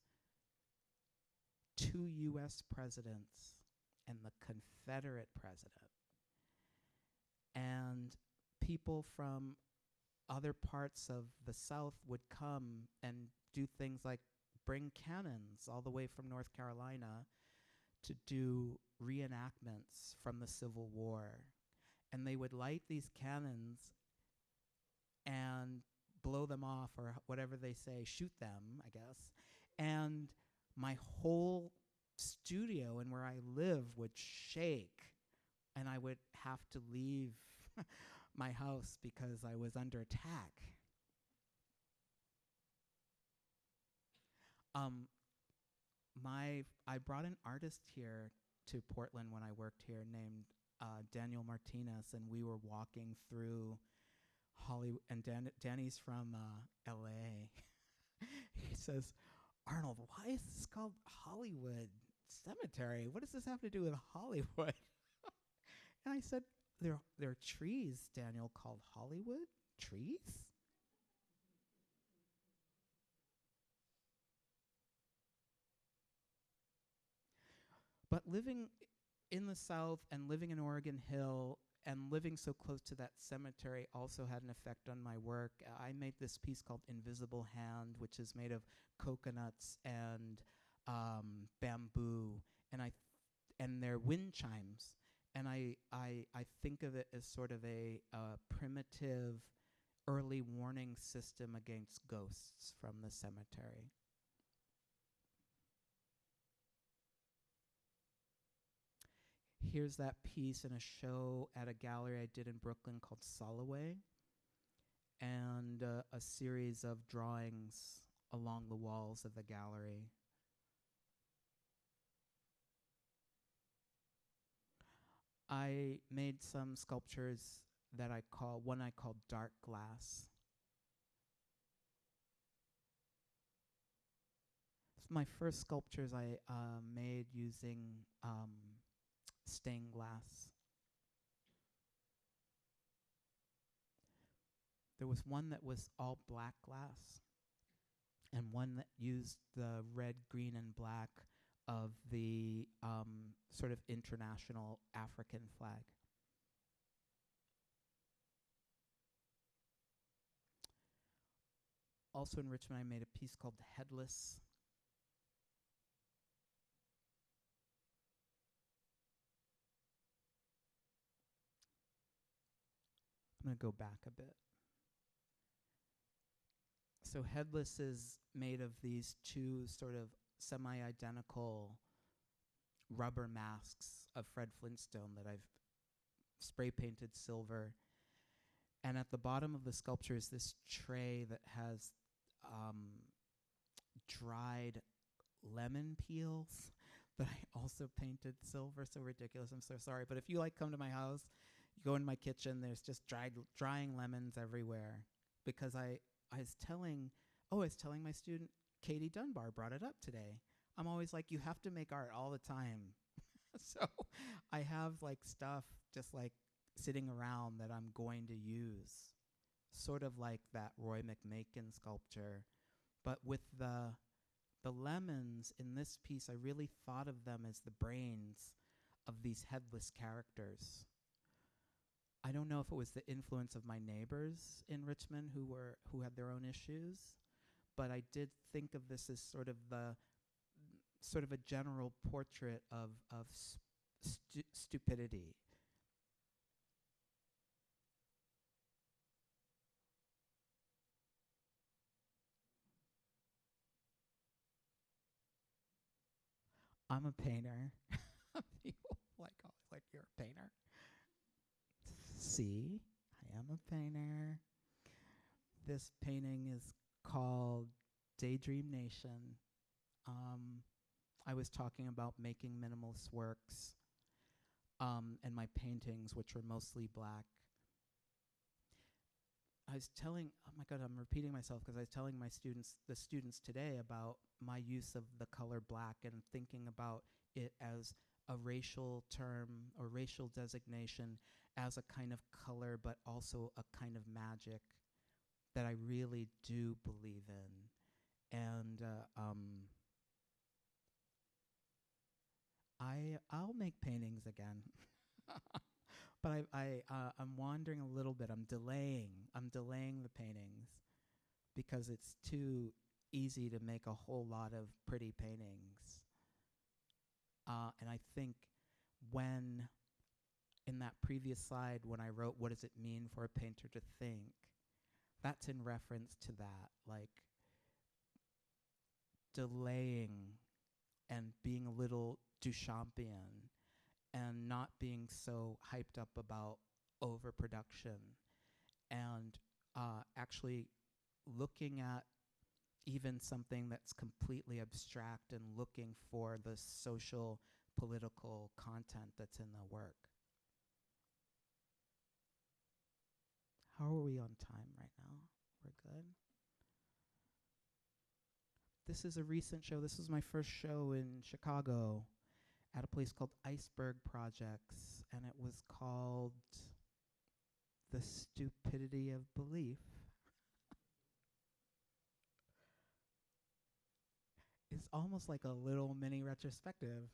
2 U.S. presidents, and the Confederate president. And people from other parts of the South would come and do things like bring cannons all the way from North Carolina to do reenactments from the Civil War. And they would light these cannons and blow them off, or whatever they say, shoot them, I guess. And my whole studio and where I live would shake, and I would have to leave my house because I was under attack. I brought an artist here to Portland when I worked here named Daniel Martinez, and we were walking through Hollywood, and Danny's from LA. He says, "Arnold, why is this called Hollywood Cemetery? What does this have to do with Hollywood?" And I said, there are trees, Daniel, called Hollywood trees? But living in the South and living in Oregon Hill and living so close to that cemetery also had an effect on my work. I made this piece called Invisible Hand, which is made of coconuts and bamboo, and they're wind chimes. And I think of it as sort of a primitive early warning system against ghosts from the cemetery. Here's that piece in a show at a gallery I did in Brooklyn called Soloway, and a series of drawings along the walls of the gallery. I made some sculptures that one I call dark glass. My first sculptures I made using stained glass. There was one that was all black glass, and one that used the red, green, and black of the sort of international African flag. Also in Richmond, I made a piece called Headless. I'm going to go back a bit. So Headless is made of these two sort of semi-identical rubber masks of Fred Flintstone that I've spray painted silver. And at the bottom of the sculpture is this tray that has dried lemon peels that I also painted silver. So ridiculous. I'm so sorry. But if you come to my house, you go in my kitchen, there's just drying lemons everywhere. Because I was telling my student, Katie Dunbar brought it up today. I'm always like, you have to make art all the time. So I have stuff just sitting around that I'm going to use. Sort of like that Roy McMakin sculpture. But with the lemons in this piece, I really thought of them as the brains of these headless characters. I don't know if it was the influence of my neighbors in Richmond who had their own issues, but I did think of this as sort of a general portrait of stupidity. I'm a painter. People always you're a painter. See, I am a painter. This painting is called Daydream Nation. I was talking about making minimalist works and my paintings, which were mostly black. I was telling, oh my God, I'm repeating myself because I was telling the students today about my use of the color black and thinking about it as a racial term or racial designation as a kind of color, but also a kind of magic that I really do believe in. And I'll make paintings again. But I'm wandering a little bit. I'm delaying the paintings because it's too easy to make a whole lot of pretty paintings. And I think when, in that previous slide, when I wrote, what does it mean for a painter to think? That's in reference to that, delaying and being a little Duchampian and not being so hyped up about overproduction and actually looking at even something that's completely abstract and looking for the social, political content that's in the work. How are we on time right now? We're good? This is a recent show. This was my first show in Chicago at a place called Iceberg Projects, and it was called The Stupidity of Belief. It's almost like a little mini retrospective.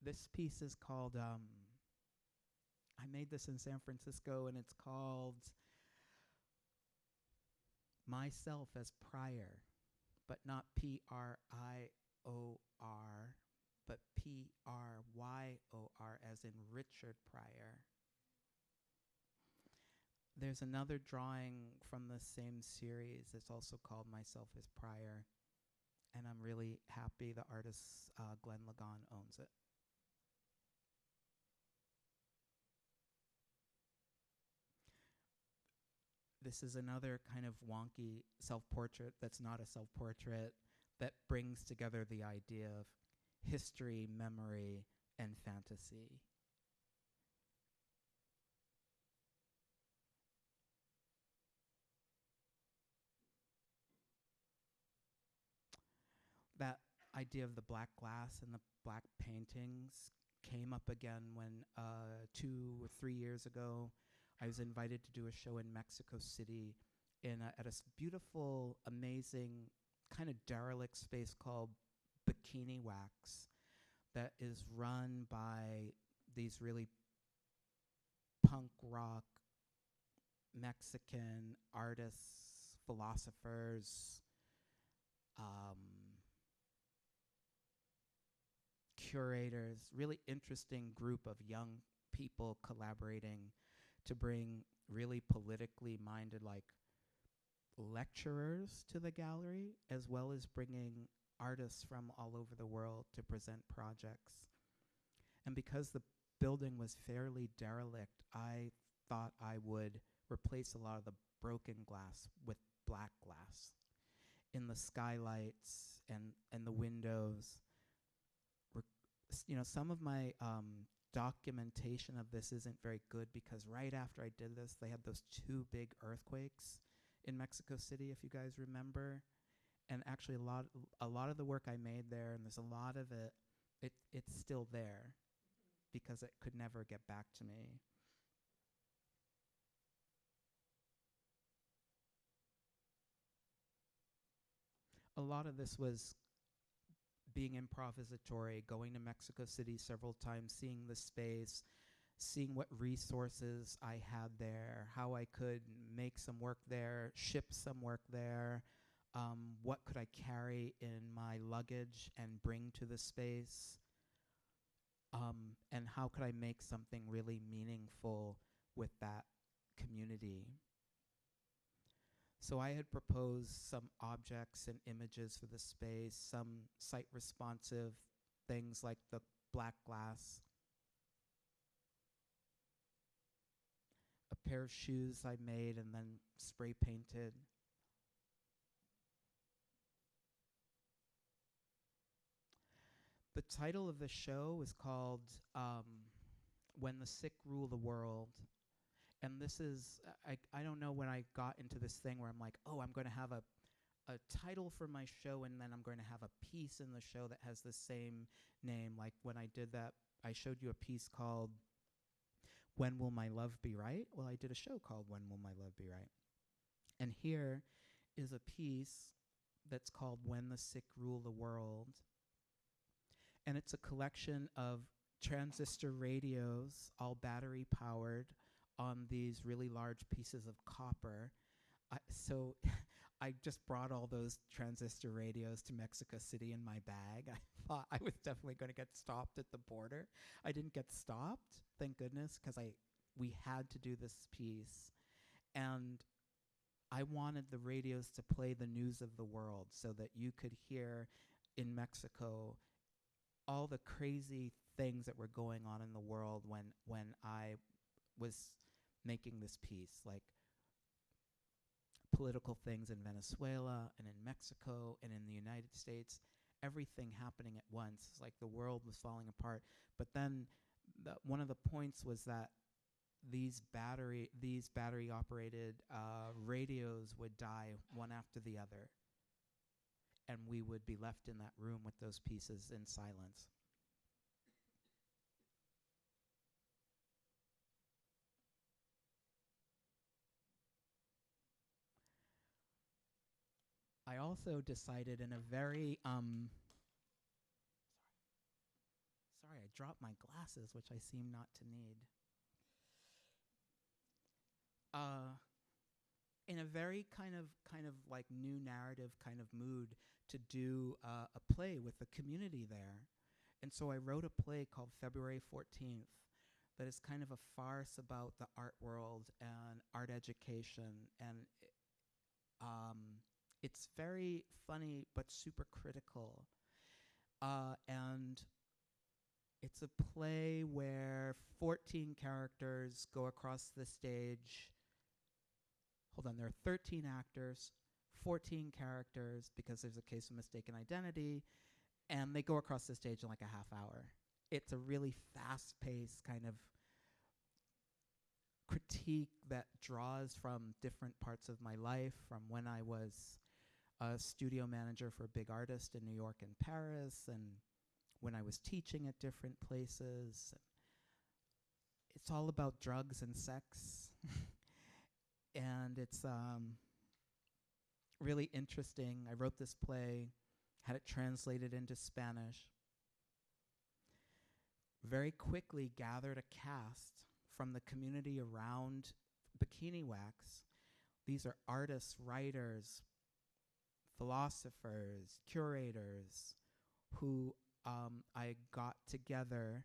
This piece is called, I made this in San Francisco, and it's called Myself as Prior, but not Prior, but Pryor, as in Richard Pryor. There's another drawing from the same series that's also called Myself as Prior, and I'm really happy the artist Glenn Lagan owns it. this is another kind of wonky self-portrait that's not a self-portrait, that brings together the idea of history, memory, and fantasy. That idea of the black glass and the black paintings came up again when 2 or 3 years ago I was invited to do a show in Mexico City at a beautiful, amazing, kind of derelict space called Bikini Wax that is run by these really punk rock Mexican artists, philosophers, curators, really interesting group of young people collaborating to bring really politically minded, like, lecturers to the gallery, as well as bringing artists from all over the world to present projects. And because the building was fairly derelict, I thought I would replace a lot of the broken glass with black glass in the skylights and the windows. Some of my documentation of this isn't very good because right after I did this, they had those 2 big earthquakes in Mexico City, if you guys remember. And actually a lot of the work I made there, and there's a lot of it's still there because it could never get back to me. A lot of this was being improvisatory, going to Mexico City several times, seeing the space, seeing what resources I had there, how I could make some work there, ship some work there, what could I carry in my luggage and bring to the space, and how could I make something really meaningful with that community. So I had proposed some objects and images for the space, some site-responsive things like the black glass, a pair of shoes I made and then spray painted. The title of the show is called When the Sikh Rule the World. And this is, I don't know when I got into this thing where I'm like, oh, I'm going to have a title for my show and then I'm going to have a piece in the show that has the same name. Like when I did that, I showed you a piece called When Will My Love Be Right? Well, I did a show called When Will My Love Be Right? And here is a piece that's called When the Sikh Rule the World. And it's a collection of transistor radios, all battery powered, on these really large pieces of copper. So I just brought all those transistor radios to Mexico City in my bag. I thought I was definitely going to get stopped at the border. I didn't get stopped, thank goodness, because we had to do this piece. And I wanted the radios to play the news of the world so that you could hear in Mexico all the crazy things that were going on in the world when I was making this piece, like political things in Venezuela and in Mexico and in the United States, everything happening at once. It's like the world was falling apart. But then one of the points was that these battery operated radios would die one after the other, and we would be left in that room with those pieces in silence. I also decided in a very sorry, I dropped my glasses, which I seem not to need. In a very kind of like new narrative kind of mood to do a play with the community there. And so I wrote a play called February 14th that is kind of a farce about the art world and art education. And it's very funny but super critical. And it's a play where 14 characters go across the stage hold on, there are 13 actors, 14 characters, because there's a case of mistaken identity, and they go across the stage in like a half hour. It's a really fast-paced kind of critique that draws from different parts of my life, from when I was a studio manager for a big artist in New York and Paris, and when I was teaching at different places. It's all about drugs and sex. And it's really interesting. I wrote this play, had it translated into Spanish, very quickly gathered a cast from the community around Bikini Wax. These are artists, writers, philosophers, curators, who I got together.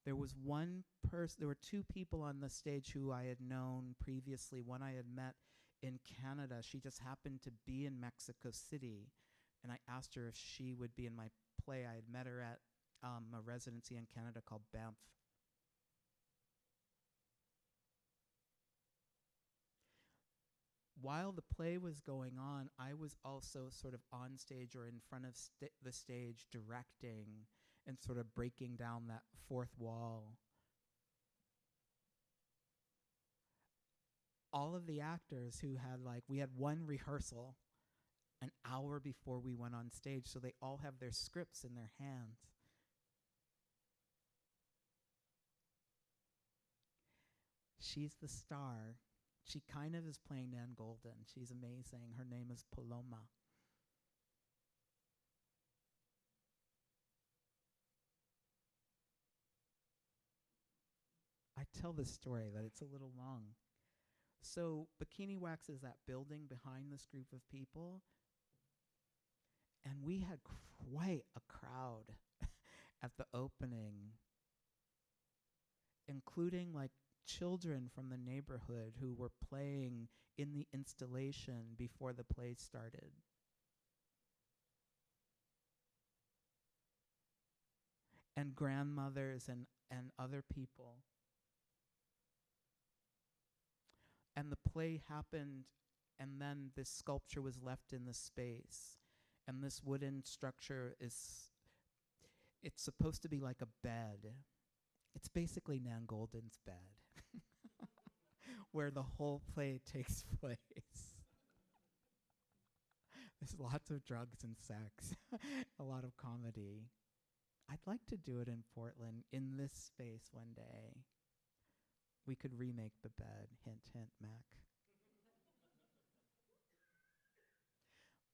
There was one person, there were two people on the stage who I had known previously. One I had met in Canada. She just happened to be in Mexico City, and I asked her if she would be in my play. I had met her at a residency in Canada called Banff. While the play was going on, I was also sort of on stage or in front of the stage directing and sort of breaking down that fourth wall. All of the actors who had, like, we had one rehearsal an hour before we went on stage, so they all have their scripts in their hands. She's the star. She kind of is playing Nan Golden. She's amazing. Her name is Paloma. I tell this story, but it's a little long. So Bikini Wax is that building behind this group of people. And we had quite a crowd at the opening, including like children from the neighborhood who were playing in the installation before the play started. And grandmothers and other people. And the play happened, and then this sculpture was left in the space. And this wooden structure it's supposed to be like a bed. It's basically Nan Golden's bed, where the whole play takes place. There's lots of drugs and sex, a lot of comedy. I'd like to do it in Portland, in this space one day. We could remake the bed. Hint, hint, Mac.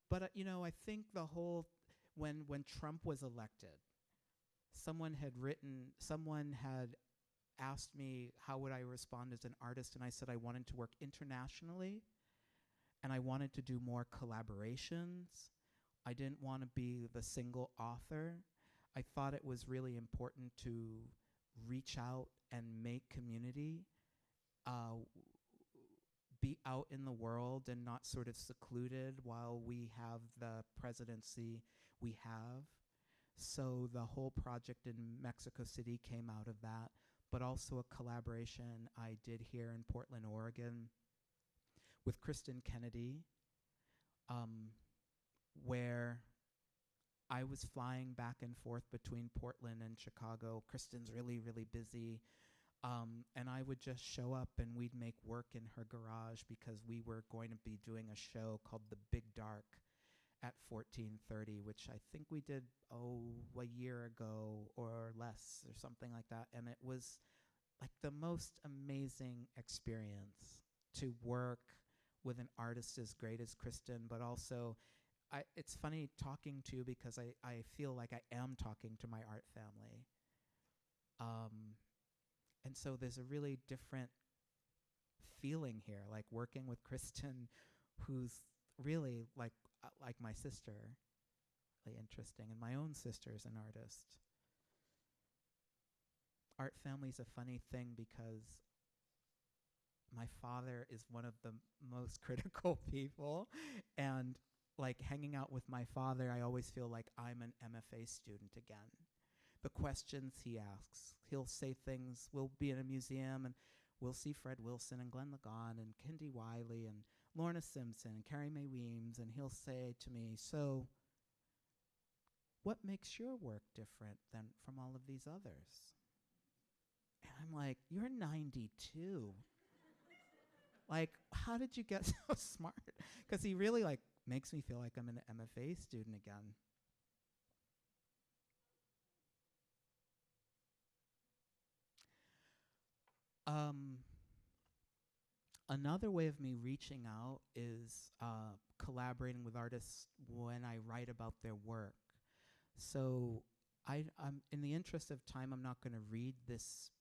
But, I think the whole, when Trump was elected, someone had asked me how would I respond as an artist, and I said I wanted to work internationally, and I wanted to do more collaborations. I didn't want to be the single author. I thought it was really important to reach out and make community, be out in the world and not sort of secluded while we have the presidency we have. So the whole project in Mexico City came out of that, but also a collaboration I did here in Portland, Oregon with Kristen Kennedy, where I was flying back and forth between Portland and Chicago. Kristen's really, really busy. And I would just show up and we'd make work in her garage because we were going to be doing a show called The Big Dark at 1430, which I think we did, a year ago or less or something like that. And it was like the most amazing experience to work with an artist as great as Kristen, but also it's funny talking to you because I feel like I am talking to my art family. And so there's a really different feeling here, like working with Kristen, who's really like my sister, really interesting, and my own sister's an artist. Art family's a funny thing because my father is one of the most critical people, and like hanging out with my father, I always feel like I'm an MFA student again. The questions he asks, he'll say things, we'll be in a museum and we'll see Fred Wilson and Glenn Lagon and Kendi Wiley and Lorna Simpson and Carrie Mae Weems, and he'll say to me, so what makes your work different than from all of these others? And I'm like, you're 92. Like, how did you get so smart? Because he really like makes me feel like I'm an MFA student again. Another way of me reaching out is collaborating with artists when I write about their work. So I'm in the interest of time, I'm not going to read this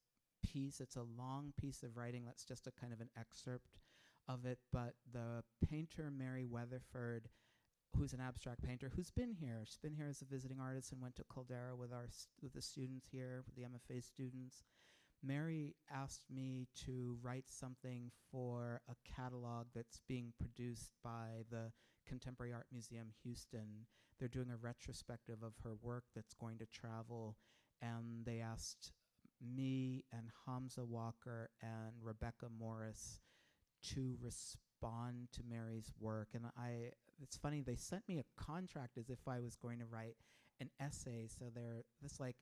piece. It's a long piece of writing that's just a kind of an excerpt of it. But the painter Mary Weatherford, who's an abstract painter, who's been here. She's been here as a visiting artist and went to Caldera with with the students here, with the MFA students. Mary asked me to write something for a catalog that's being produced by the Contemporary Art Museum Houston. They're doing a retrospective of her work that's going to travel, and they asked me and Hamza Walker and Rebecca Morris to respond to Mary's work. And it's funny, they sent me a contract as if I was going to write an essay. So they're this like,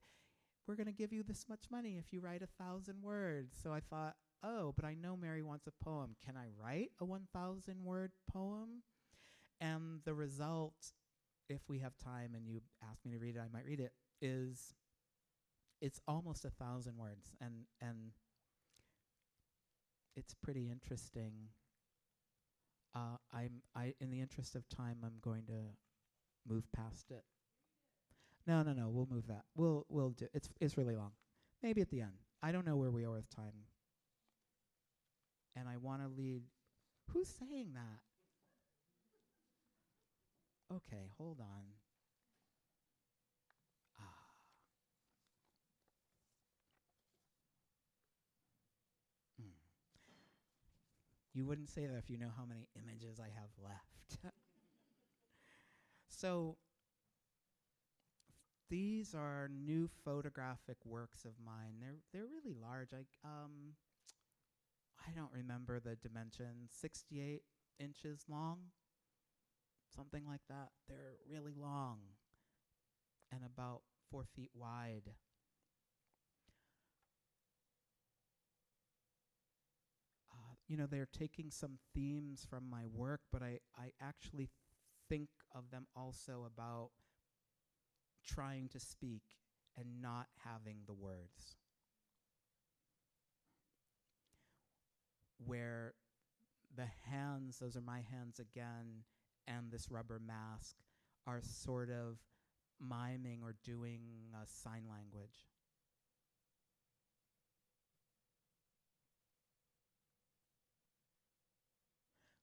we're going to give you this much money if you write 1,000 words. So I thought, oh, but I know Mary wants a poem. Can I write a 1,000-word poem? And the result, if we have time and you ask me to read it, I might read it, is it's almost 1,000 words. And it's pretty interesting. In the interest of time, I'm going to move past it. No, we'll move that. We'll do. It's really long. Maybe at the end. I don't know where we are with time. And I want to lead. Who's saying that? Okay, hold on. You wouldn't say that if you know how many images I have left. So these are new photographic works of mine. They're really large. I don't remember the dimensions. 68 inches long, something like that. They're really long and about 4 feet wide. They're taking some themes from my work, but I actually think of them also about trying to speak and not having the words. Where the hands, those are my hands again, and this rubber mask are sort of miming or doing a sign language.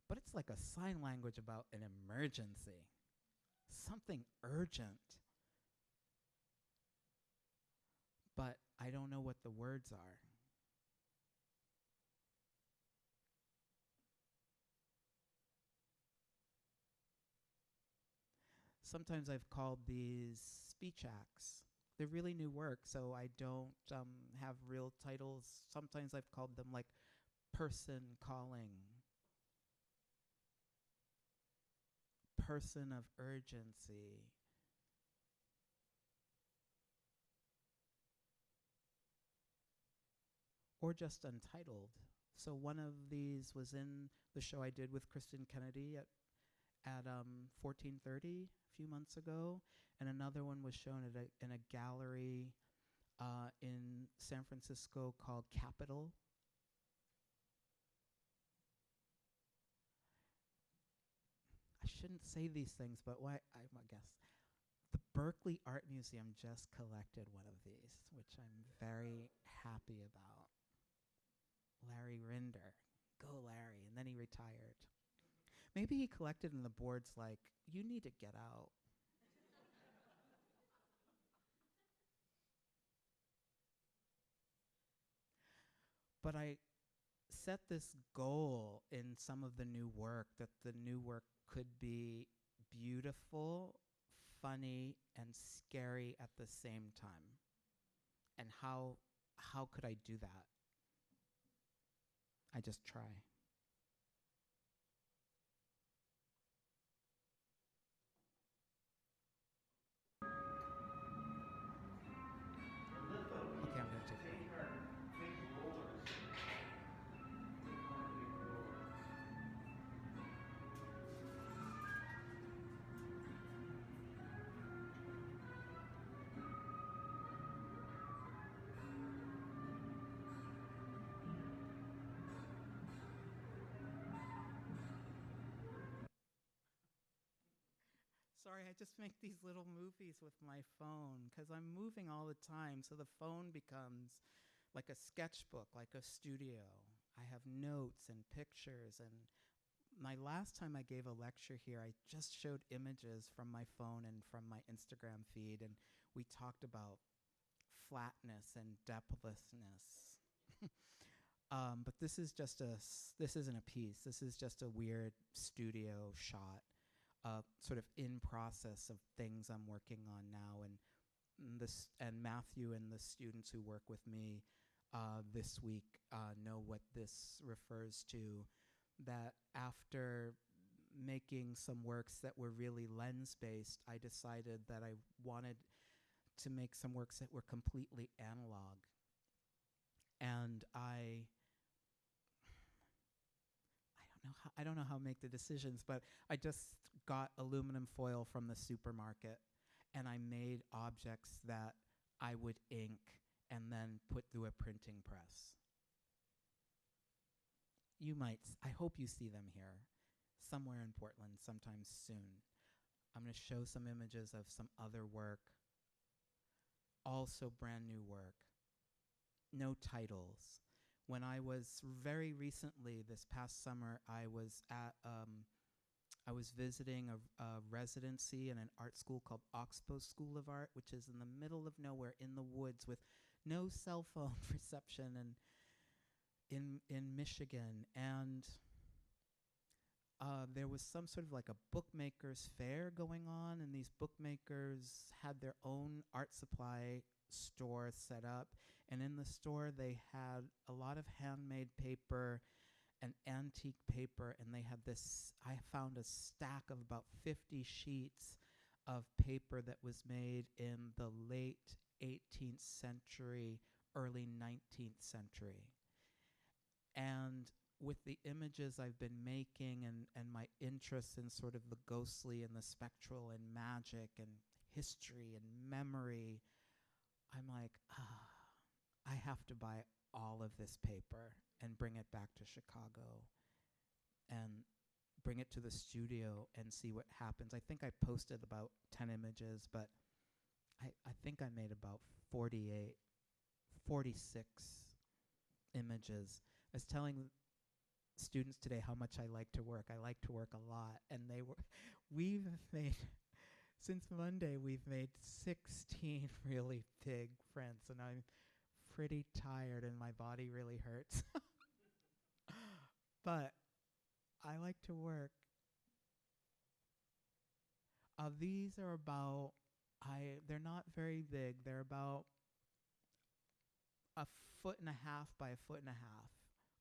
But it's like a sign language about an emergency, something urgent. But I don't know what the words are. Sometimes I've called these speech acts. They're really new work, so I don't have real titles. Sometimes I've called them like person calling, person of urgency. Or just Untitled. So one of these was in the show I did with Kristen Kennedy at 1430 a few months ago, and another one was shown in a gallery in San Francisco called Capitol. I shouldn't say these things, but I guess the Berkeley Art Museum just collected one of these, which I'm very happy about. Larry Rinder. Go, Larry. And then he retired. Maybe he collected and the board's like, you need to get out. But I set this goal in some of the new work, that the new work could be beautiful, funny, and scary at the same time. And how could I do that? I just try. Okay, I'm going to take it. Sorry, I just make these little movies with my phone because I'm moving all the time. So the phone becomes like a sketchbook, like a studio. I have notes and pictures. And my last time I gave a lecture here, I just showed images from my phone and from my Instagram feed. And we talked about flatness and depthlessness. But this is just this isn't a piece. This is just a weird studio shot, sort of in process of things I'm working on now. And Matthew and the students who work with me this week know what this refers to. That after making some works that were really lens-based, I decided that I wanted to make some works that were completely analog. And I don't know how to make the decisions, but I just got aluminum foil from the supermarket and I made objects that I would ink and then put through a printing press. I hope you see them here somewhere in Portland sometime soon. I'm going to show some images of some other work, also brand new work. No titles. When I was very recently, this past summer, I was visiting a residency in an art school called Oxbow School of Art, which is in the middle of nowhere in the woods with no cell phone reception and in Michigan. And there was some sort of like a bookmakers fair going on, and these bookmakers had their own art supply store set up. And in the store, they had a lot of handmade paper and antique paper, and they had this, I found a stack of about 50 sheets of paper that was made in the late 18th century, early 19th century. And with the images I've been making and my interest in sort of the ghostly and the spectral and magic and history and memory, I'm like, I have to buy all of this paper and bring it back to Chicago and bring it to the studio and see what happens. I think I posted about 10 images, but I think I made about 46 images. I was telling students today how much I like to work. I like to work a lot. And we've made, since Monday, we've made 16 really big prints, and I'm pretty tired and my body really hurts. But I like to work. These are about, they're not very big. They're about 1.5 feet by 1.5 feet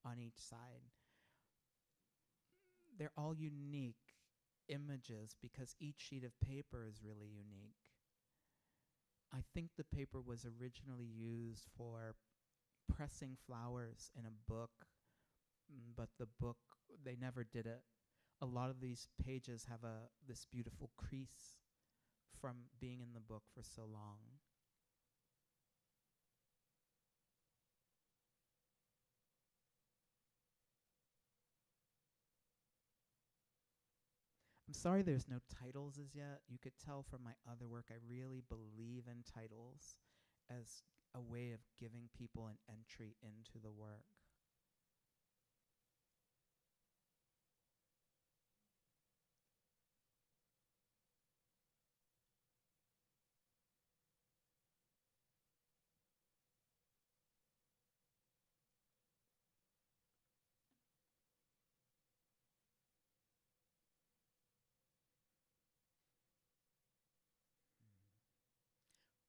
on each side. They're all unique images because each sheet of paper is really unique. I think the paper was originally used for pressing flowers in a book, but the book, they never did it. A lot of these pages have this beautiful crease from being in the book for so long. I'm sorry there's no titles as yet. You could tell from my other work, I really believe in titles as a way of giving people an entry into the work.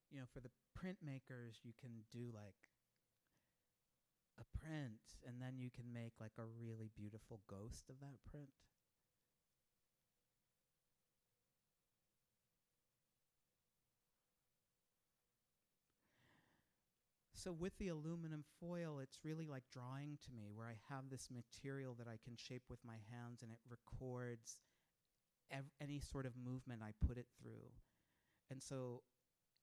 You know, for the printmakers, you can do like a print, and then you can make like a really beautiful ghost of that print. So with the aluminum foil, it's really like drawing to me, where I have this material that I can shape with my hands, and it records any sort of movement I put it through. And so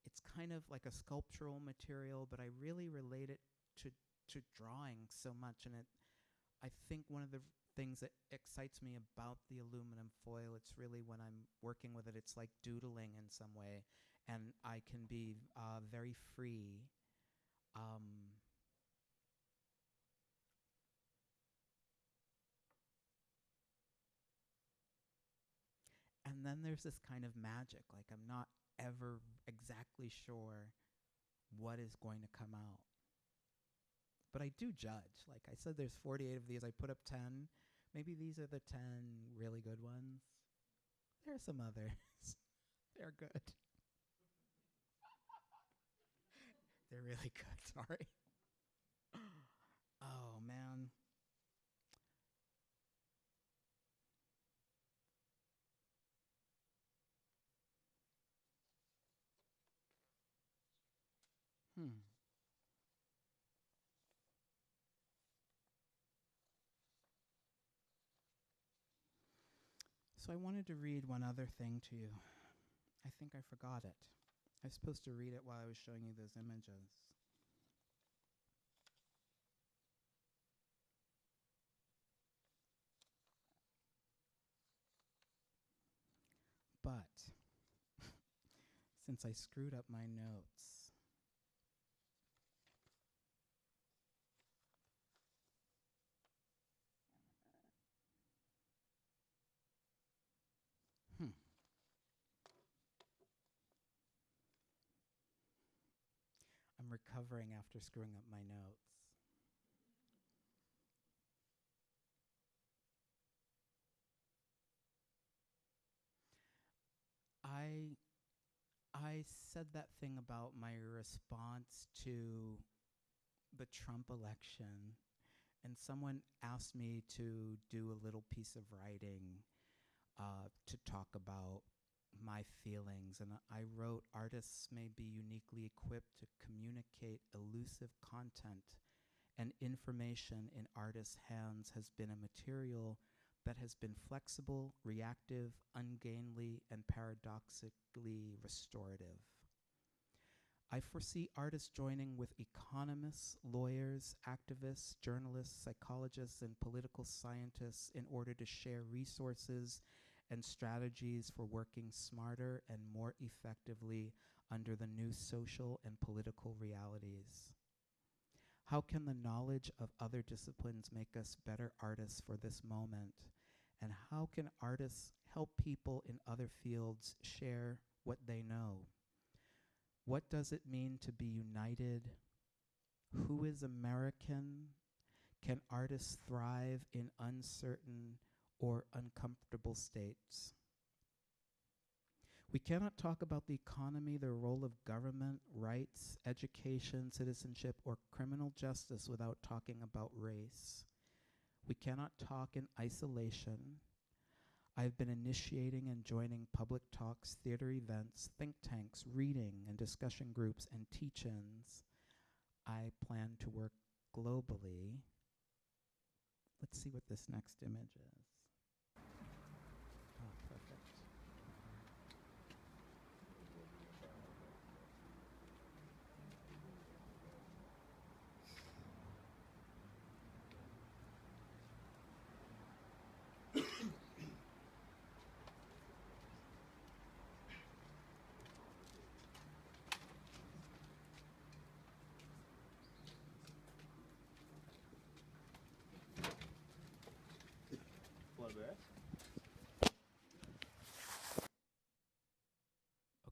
it's kind of like a sculptural material, but I really relate it to drawing so much. And I think one of the things that excites me about the aluminum foil, it's really when I'm working with it, it's like doodling in some way, and I can be very free. And then there's this kind of magic, like I'm not ever exactly sure what is going to come out. But I do judge. Like I said, there's 48 of these. I put up 10. Maybe these are the 10 really good ones. There are some others. They're good. They're really good. Sorry. Oh, man. So I wanted to read one other thing to you. I think I forgot it. I was supposed to read it while I was showing you those images. But since I screwed up my notes, I'm recovering after screwing up my notes. I said that thing about my response to the Trump election, and someone asked me to do a little piece of writing to talk about my feelings. And I wrote, artists may be uniquely equipped to communicate elusive content, and information in artists' hands has been a material that has been flexible, reactive, ungainly, and paradoxically restorative. I foresee artists joining with economists, lawyers, activists, journalists, psychologists, and political scientists in order to share resources and strategies for working smarter and more effectively under the new social and political realities. How can the knowledge of other disciplines make us better artists for this moment? And how can artists help people in other fields share what they know? What does it mean to be united? Who is American? Can artists thrive in uncertain or uncomfortable states? We cannot talk about the economy, the role of government, rights, education, citizenship, or criminal justice without talking about race. We cannot talk in isolation. I've been initiating and joining public talks, theater events, think tanks, reading and discussion groups, and teach-ins. I plan to work globally. Let's see what this next image is. Oh, perfect.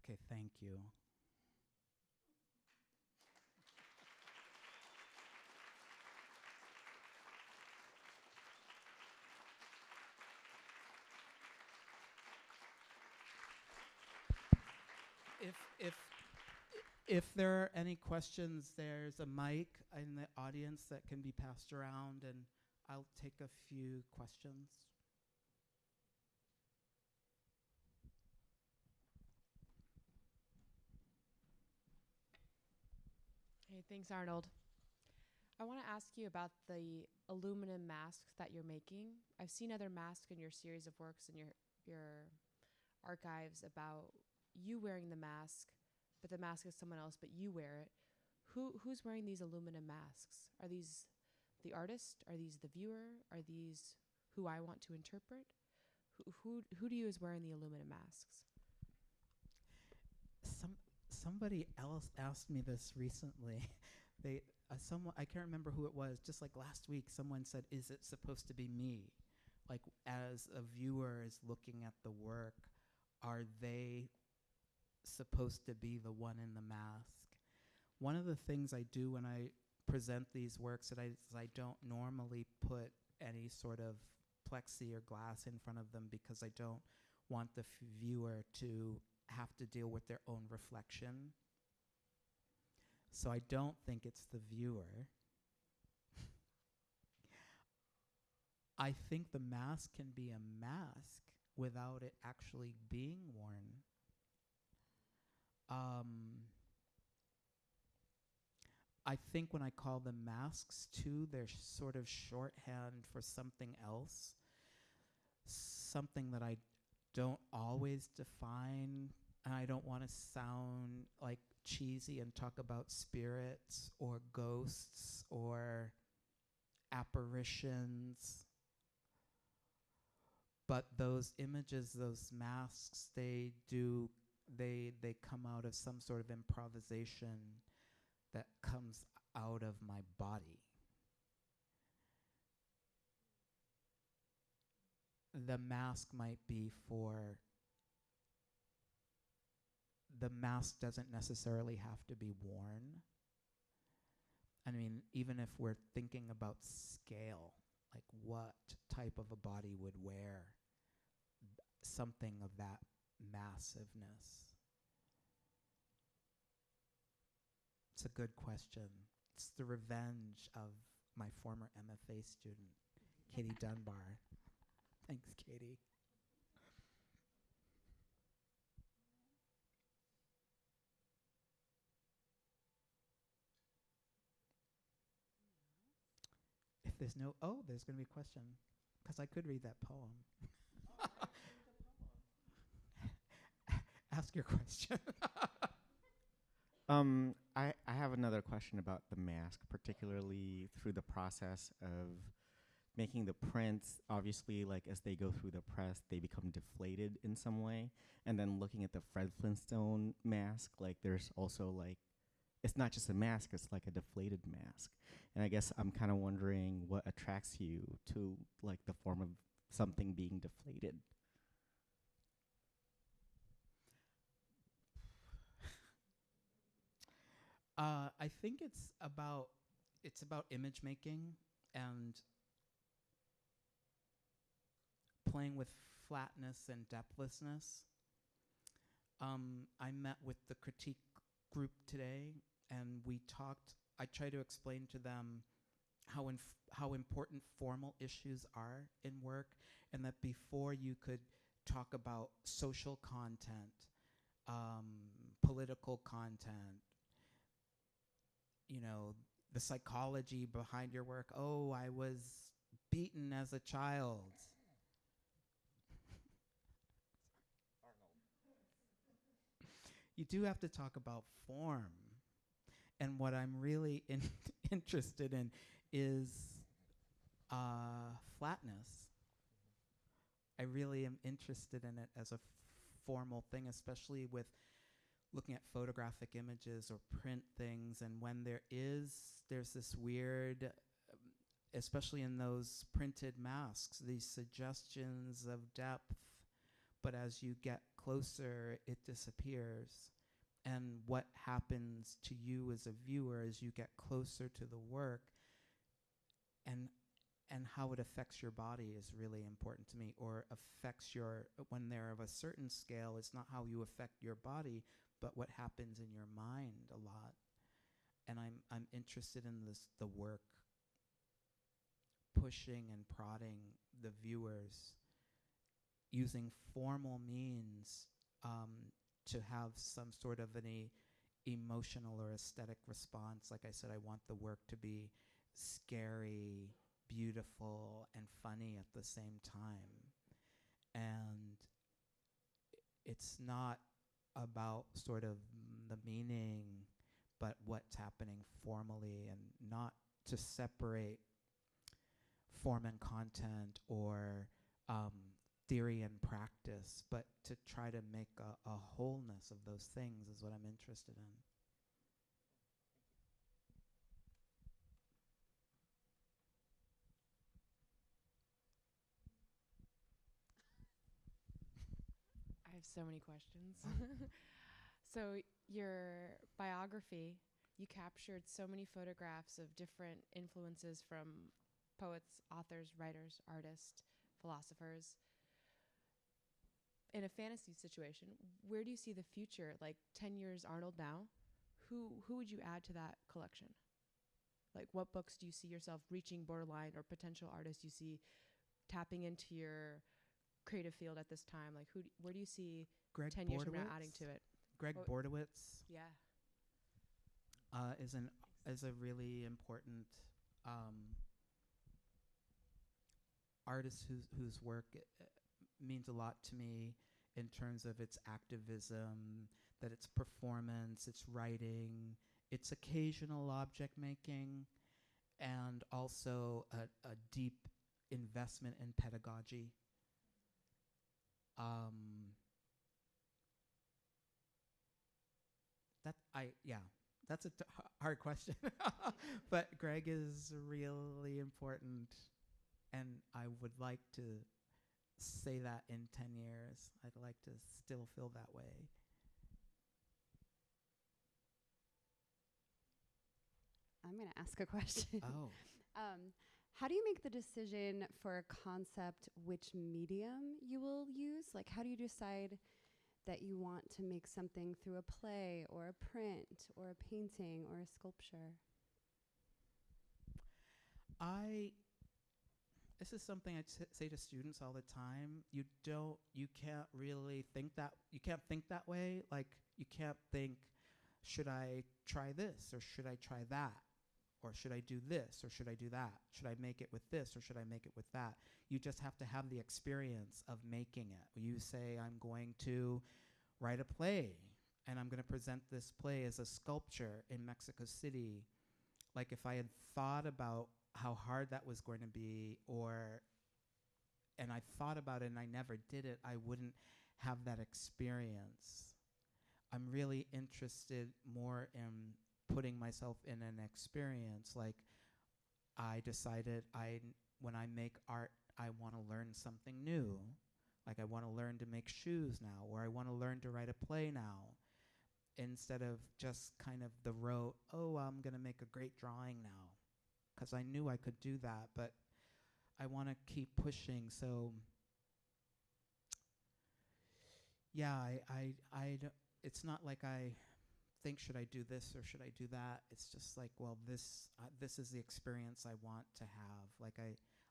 Okay, thank you. If there are any questions, there's a mic in the audience that can be passed around, and I'll take a few questions. Hey, thanks, Arnold. I want to ask you about the aluminum masks that you're making. I've seen other masks in your series of works in your archives about you wearing the mask, but the mask is someone else, but you wear it. Who's wearing these aluminum masks? Are these the artist? Are these the viewer? Are these who I want to interpret? Who do you is wearing the aluminum masks? Somebody else asked me this recently. Someone, I can't remember who it was, just like last week, someone said, is it supposed to be me? Like, as a viewer is looking at the work, are they supposed to be the one in the mask? One of the things I do when I present these works is I don't normally put any sort of plexi or glass in front of them because I don't want the viewer to have to deal with their own reflection. So I don't think it's the viewer. I think the mask can be a mask without it actually being worn. I think when I call them masks too, they're sort of shorthand for something else, something that I don't always define, and I don't want to sound like cheesy and talk about spirits or ghosts or apparitions. But those images, those masks, they come out of some sort of improvisation that comes out of my body. The mask might be for, the mask doesn't necessarily have to be worn. I mean, even if we're thinking about scale, like what type of a body would wear something of that massiveness? It's a good question. It's the revenge of my former MFA student, Katie Dunbar. Thanks, Katie. If there's no, there's going to be a question, because I could read that poem. Ask your question. I have another question about the mask, particularly through the process of making the prints. Obviously, like as they go through the press, they become deflated in some way. And then looking at the Fred Flintstone mask, like there's also like, it's not just a mask, it's like a deflated mask. And I guess I'm kind of wondering what attracts you to like the form of something being deflated. I think it's about image making and playing with flatness and depthlessness. I met with the critique group today, and we talked. I tried to explain to them how important formal issues are in work, and that before you could talk about social content, political content, the psychology behind your work. Oh, I was beaten as a child. You do have to talk about form. And what I'm really interested in is flatness. I really am interested in it as a formal thing, especially with looking at photographic images or print things, and when there's this weird, especially in those printed masks, these suggestions of depth, but as you get closer, it disappears. And what happens to you as a viewer as you get closer to the work, and how it affects your body is really important to me, or affects when they're of a certain scale, it's not how you affect your body, but what happens in your mind a lot. And I'm interested in the work pushing and prodding the viewers using formal means to have some sort of an emotional or aesthetic response. Like I said, I want the work to be scary, beautiful, and funny at the same time. And it's not about sort of the meaning, but what's happening formally, and not to separate form and content or theory and practice, but to try to make a wholeness of those things is what I'm interested in. I have so many questions. So your biography, you captured so many photographs of different influences from poets, authors, writers, artists, philosophers. In a fantasy situation, where do you see the future? Like 10 years Arnold now? Who would you add to that collection? Like what books do you see yourself reaching borderline, or potential artists you see tapping into your creative field at this time? Like where do you see Greg 10 years from now Bordewitz? adding to it? Greg What- Bordewitz Yeah. is a really important artist whose work means a lot to me in terms of its activism, that its performance, its writing, its occasional object making, and also a deep investment in pedagogy. That's a hard question. But Greg is really important, and I would like to say that in 10 years. I'd like to still feel that way. I'm going to ask a question. Oh. How do you make the decision for a concept which medium you will use? Like, how do you decide that you want to make something through a play or a print or a painting or a sculpture? This is something I say to students all the time. You can't really think that way. Like, you can't think, should I try this or should I try that? Or should I do this or should I do that? Should I make it with this or should I make it with that? You just have to have the experience of making it. You say, I'm going to write a play and I'm going to present this play as a sculpture in Mexico City. Like, if I had thought about how hard that was going to be, and I thought about it and I never did it, I wouldn't have that experience. I'm really interested more in putting myself in an experience. Like, I decided when I make art, I want to learn something new. Like, I want to learn to make shoes now, or I want to learn to write a play now, instead of just kind of the rote, I'm going to make a great drawing now, because I knew I could do that, but I want to keep pushing. So yeah, it's not like I think, should I do this or should I do that? It's just like, well, this is the experience I want to have. Like,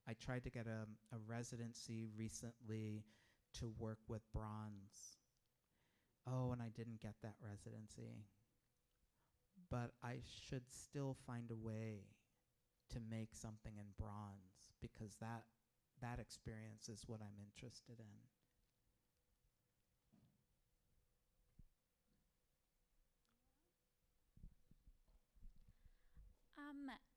I tried to get a residency recently to work with bronze. And I didn't get that residency. But I should still find a way to make something in bronze, because that experience is what I'm interested in.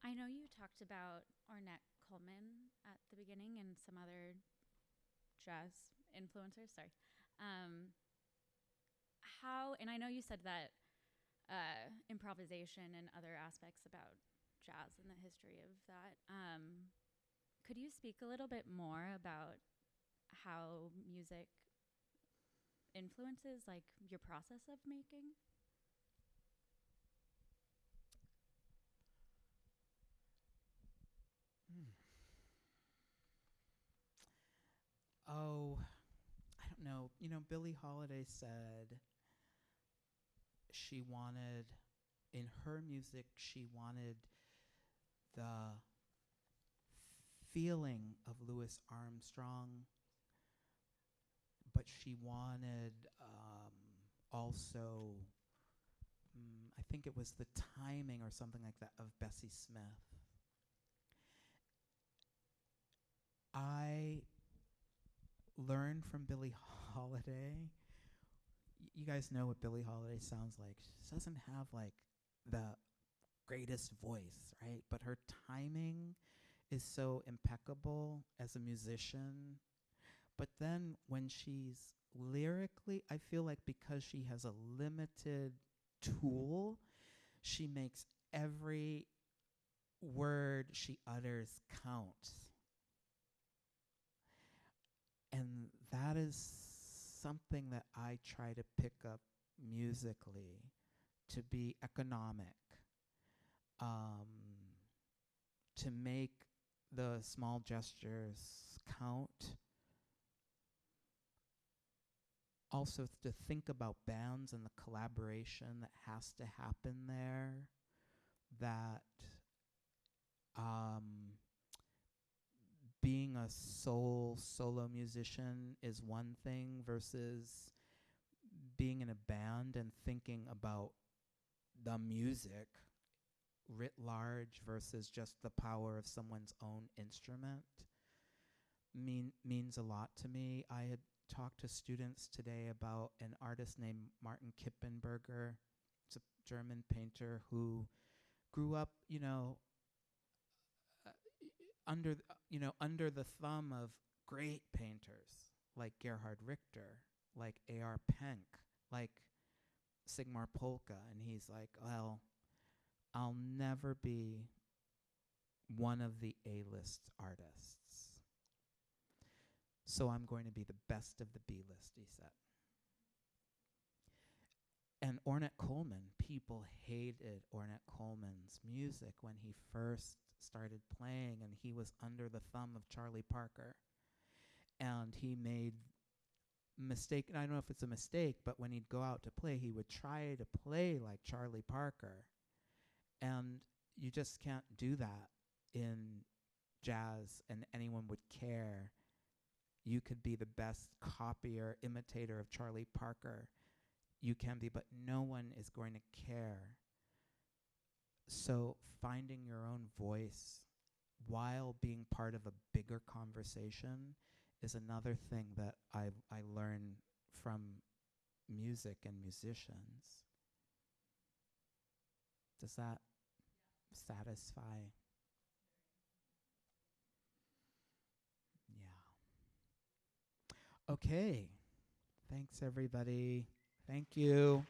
I know you talked about Ornette Coleman at the beginning and some other jazz influencers. Sorry. And I know you said that improvisation and other aspects about jazz and the history of that. Could you speak a little bit more about how music influences, like, your process of making? I don't know. Billie Holiday said, she wanted, in her music, she wanted the feeling of Louis Armstrong, but she wanted also, I think it was the timing or something like that of Bessie Smith. I learned from Billie Holiday. You guys know what Billie Holiday sounds like. She doesn't have like the greatest voice, right? But her timing is so impeccable as a musician. But then when she's lyrically, I feel like because she has a limited tool, she makes every word she utters count. And that is something that I try to pick up musically, to be economic, to make the small gestures count. Also to think about bands and the collaboration that has to happen there, that being a solo musician is one thing versus being in a band and thinking about the music writ large versus just the power of someone's own instrument means a lot to me. I had talked to students today about an artist named Martin Kippenberger. It's a German painter who grew up, under the thumb of great painters like Gerhard Richter, like A.R. Penck, like Sigmar Polke, and he's like, well, I'll never be one of the A-list artists. So I'm going to be the best of the B-list, he said. And Ornette Coleman, people hated Ornette Coleman's music when he first started playing, and he was under the thumb of Charlie Parker. And he made mistake, and I don't know if it's a mistake, but when he'd go out to play, he would try to play like Charlie Parker. And you just can't do that in jazz, and anyone would care. You could be the best copier, imitator of Charlie Parker. You can be, but no one is going to care. So finding your own voice while being part of a bigger conversation is another thing that I learn from music and musicians. Does that satisfy? Yeah. Okay. Thanks, everybody. Thank you.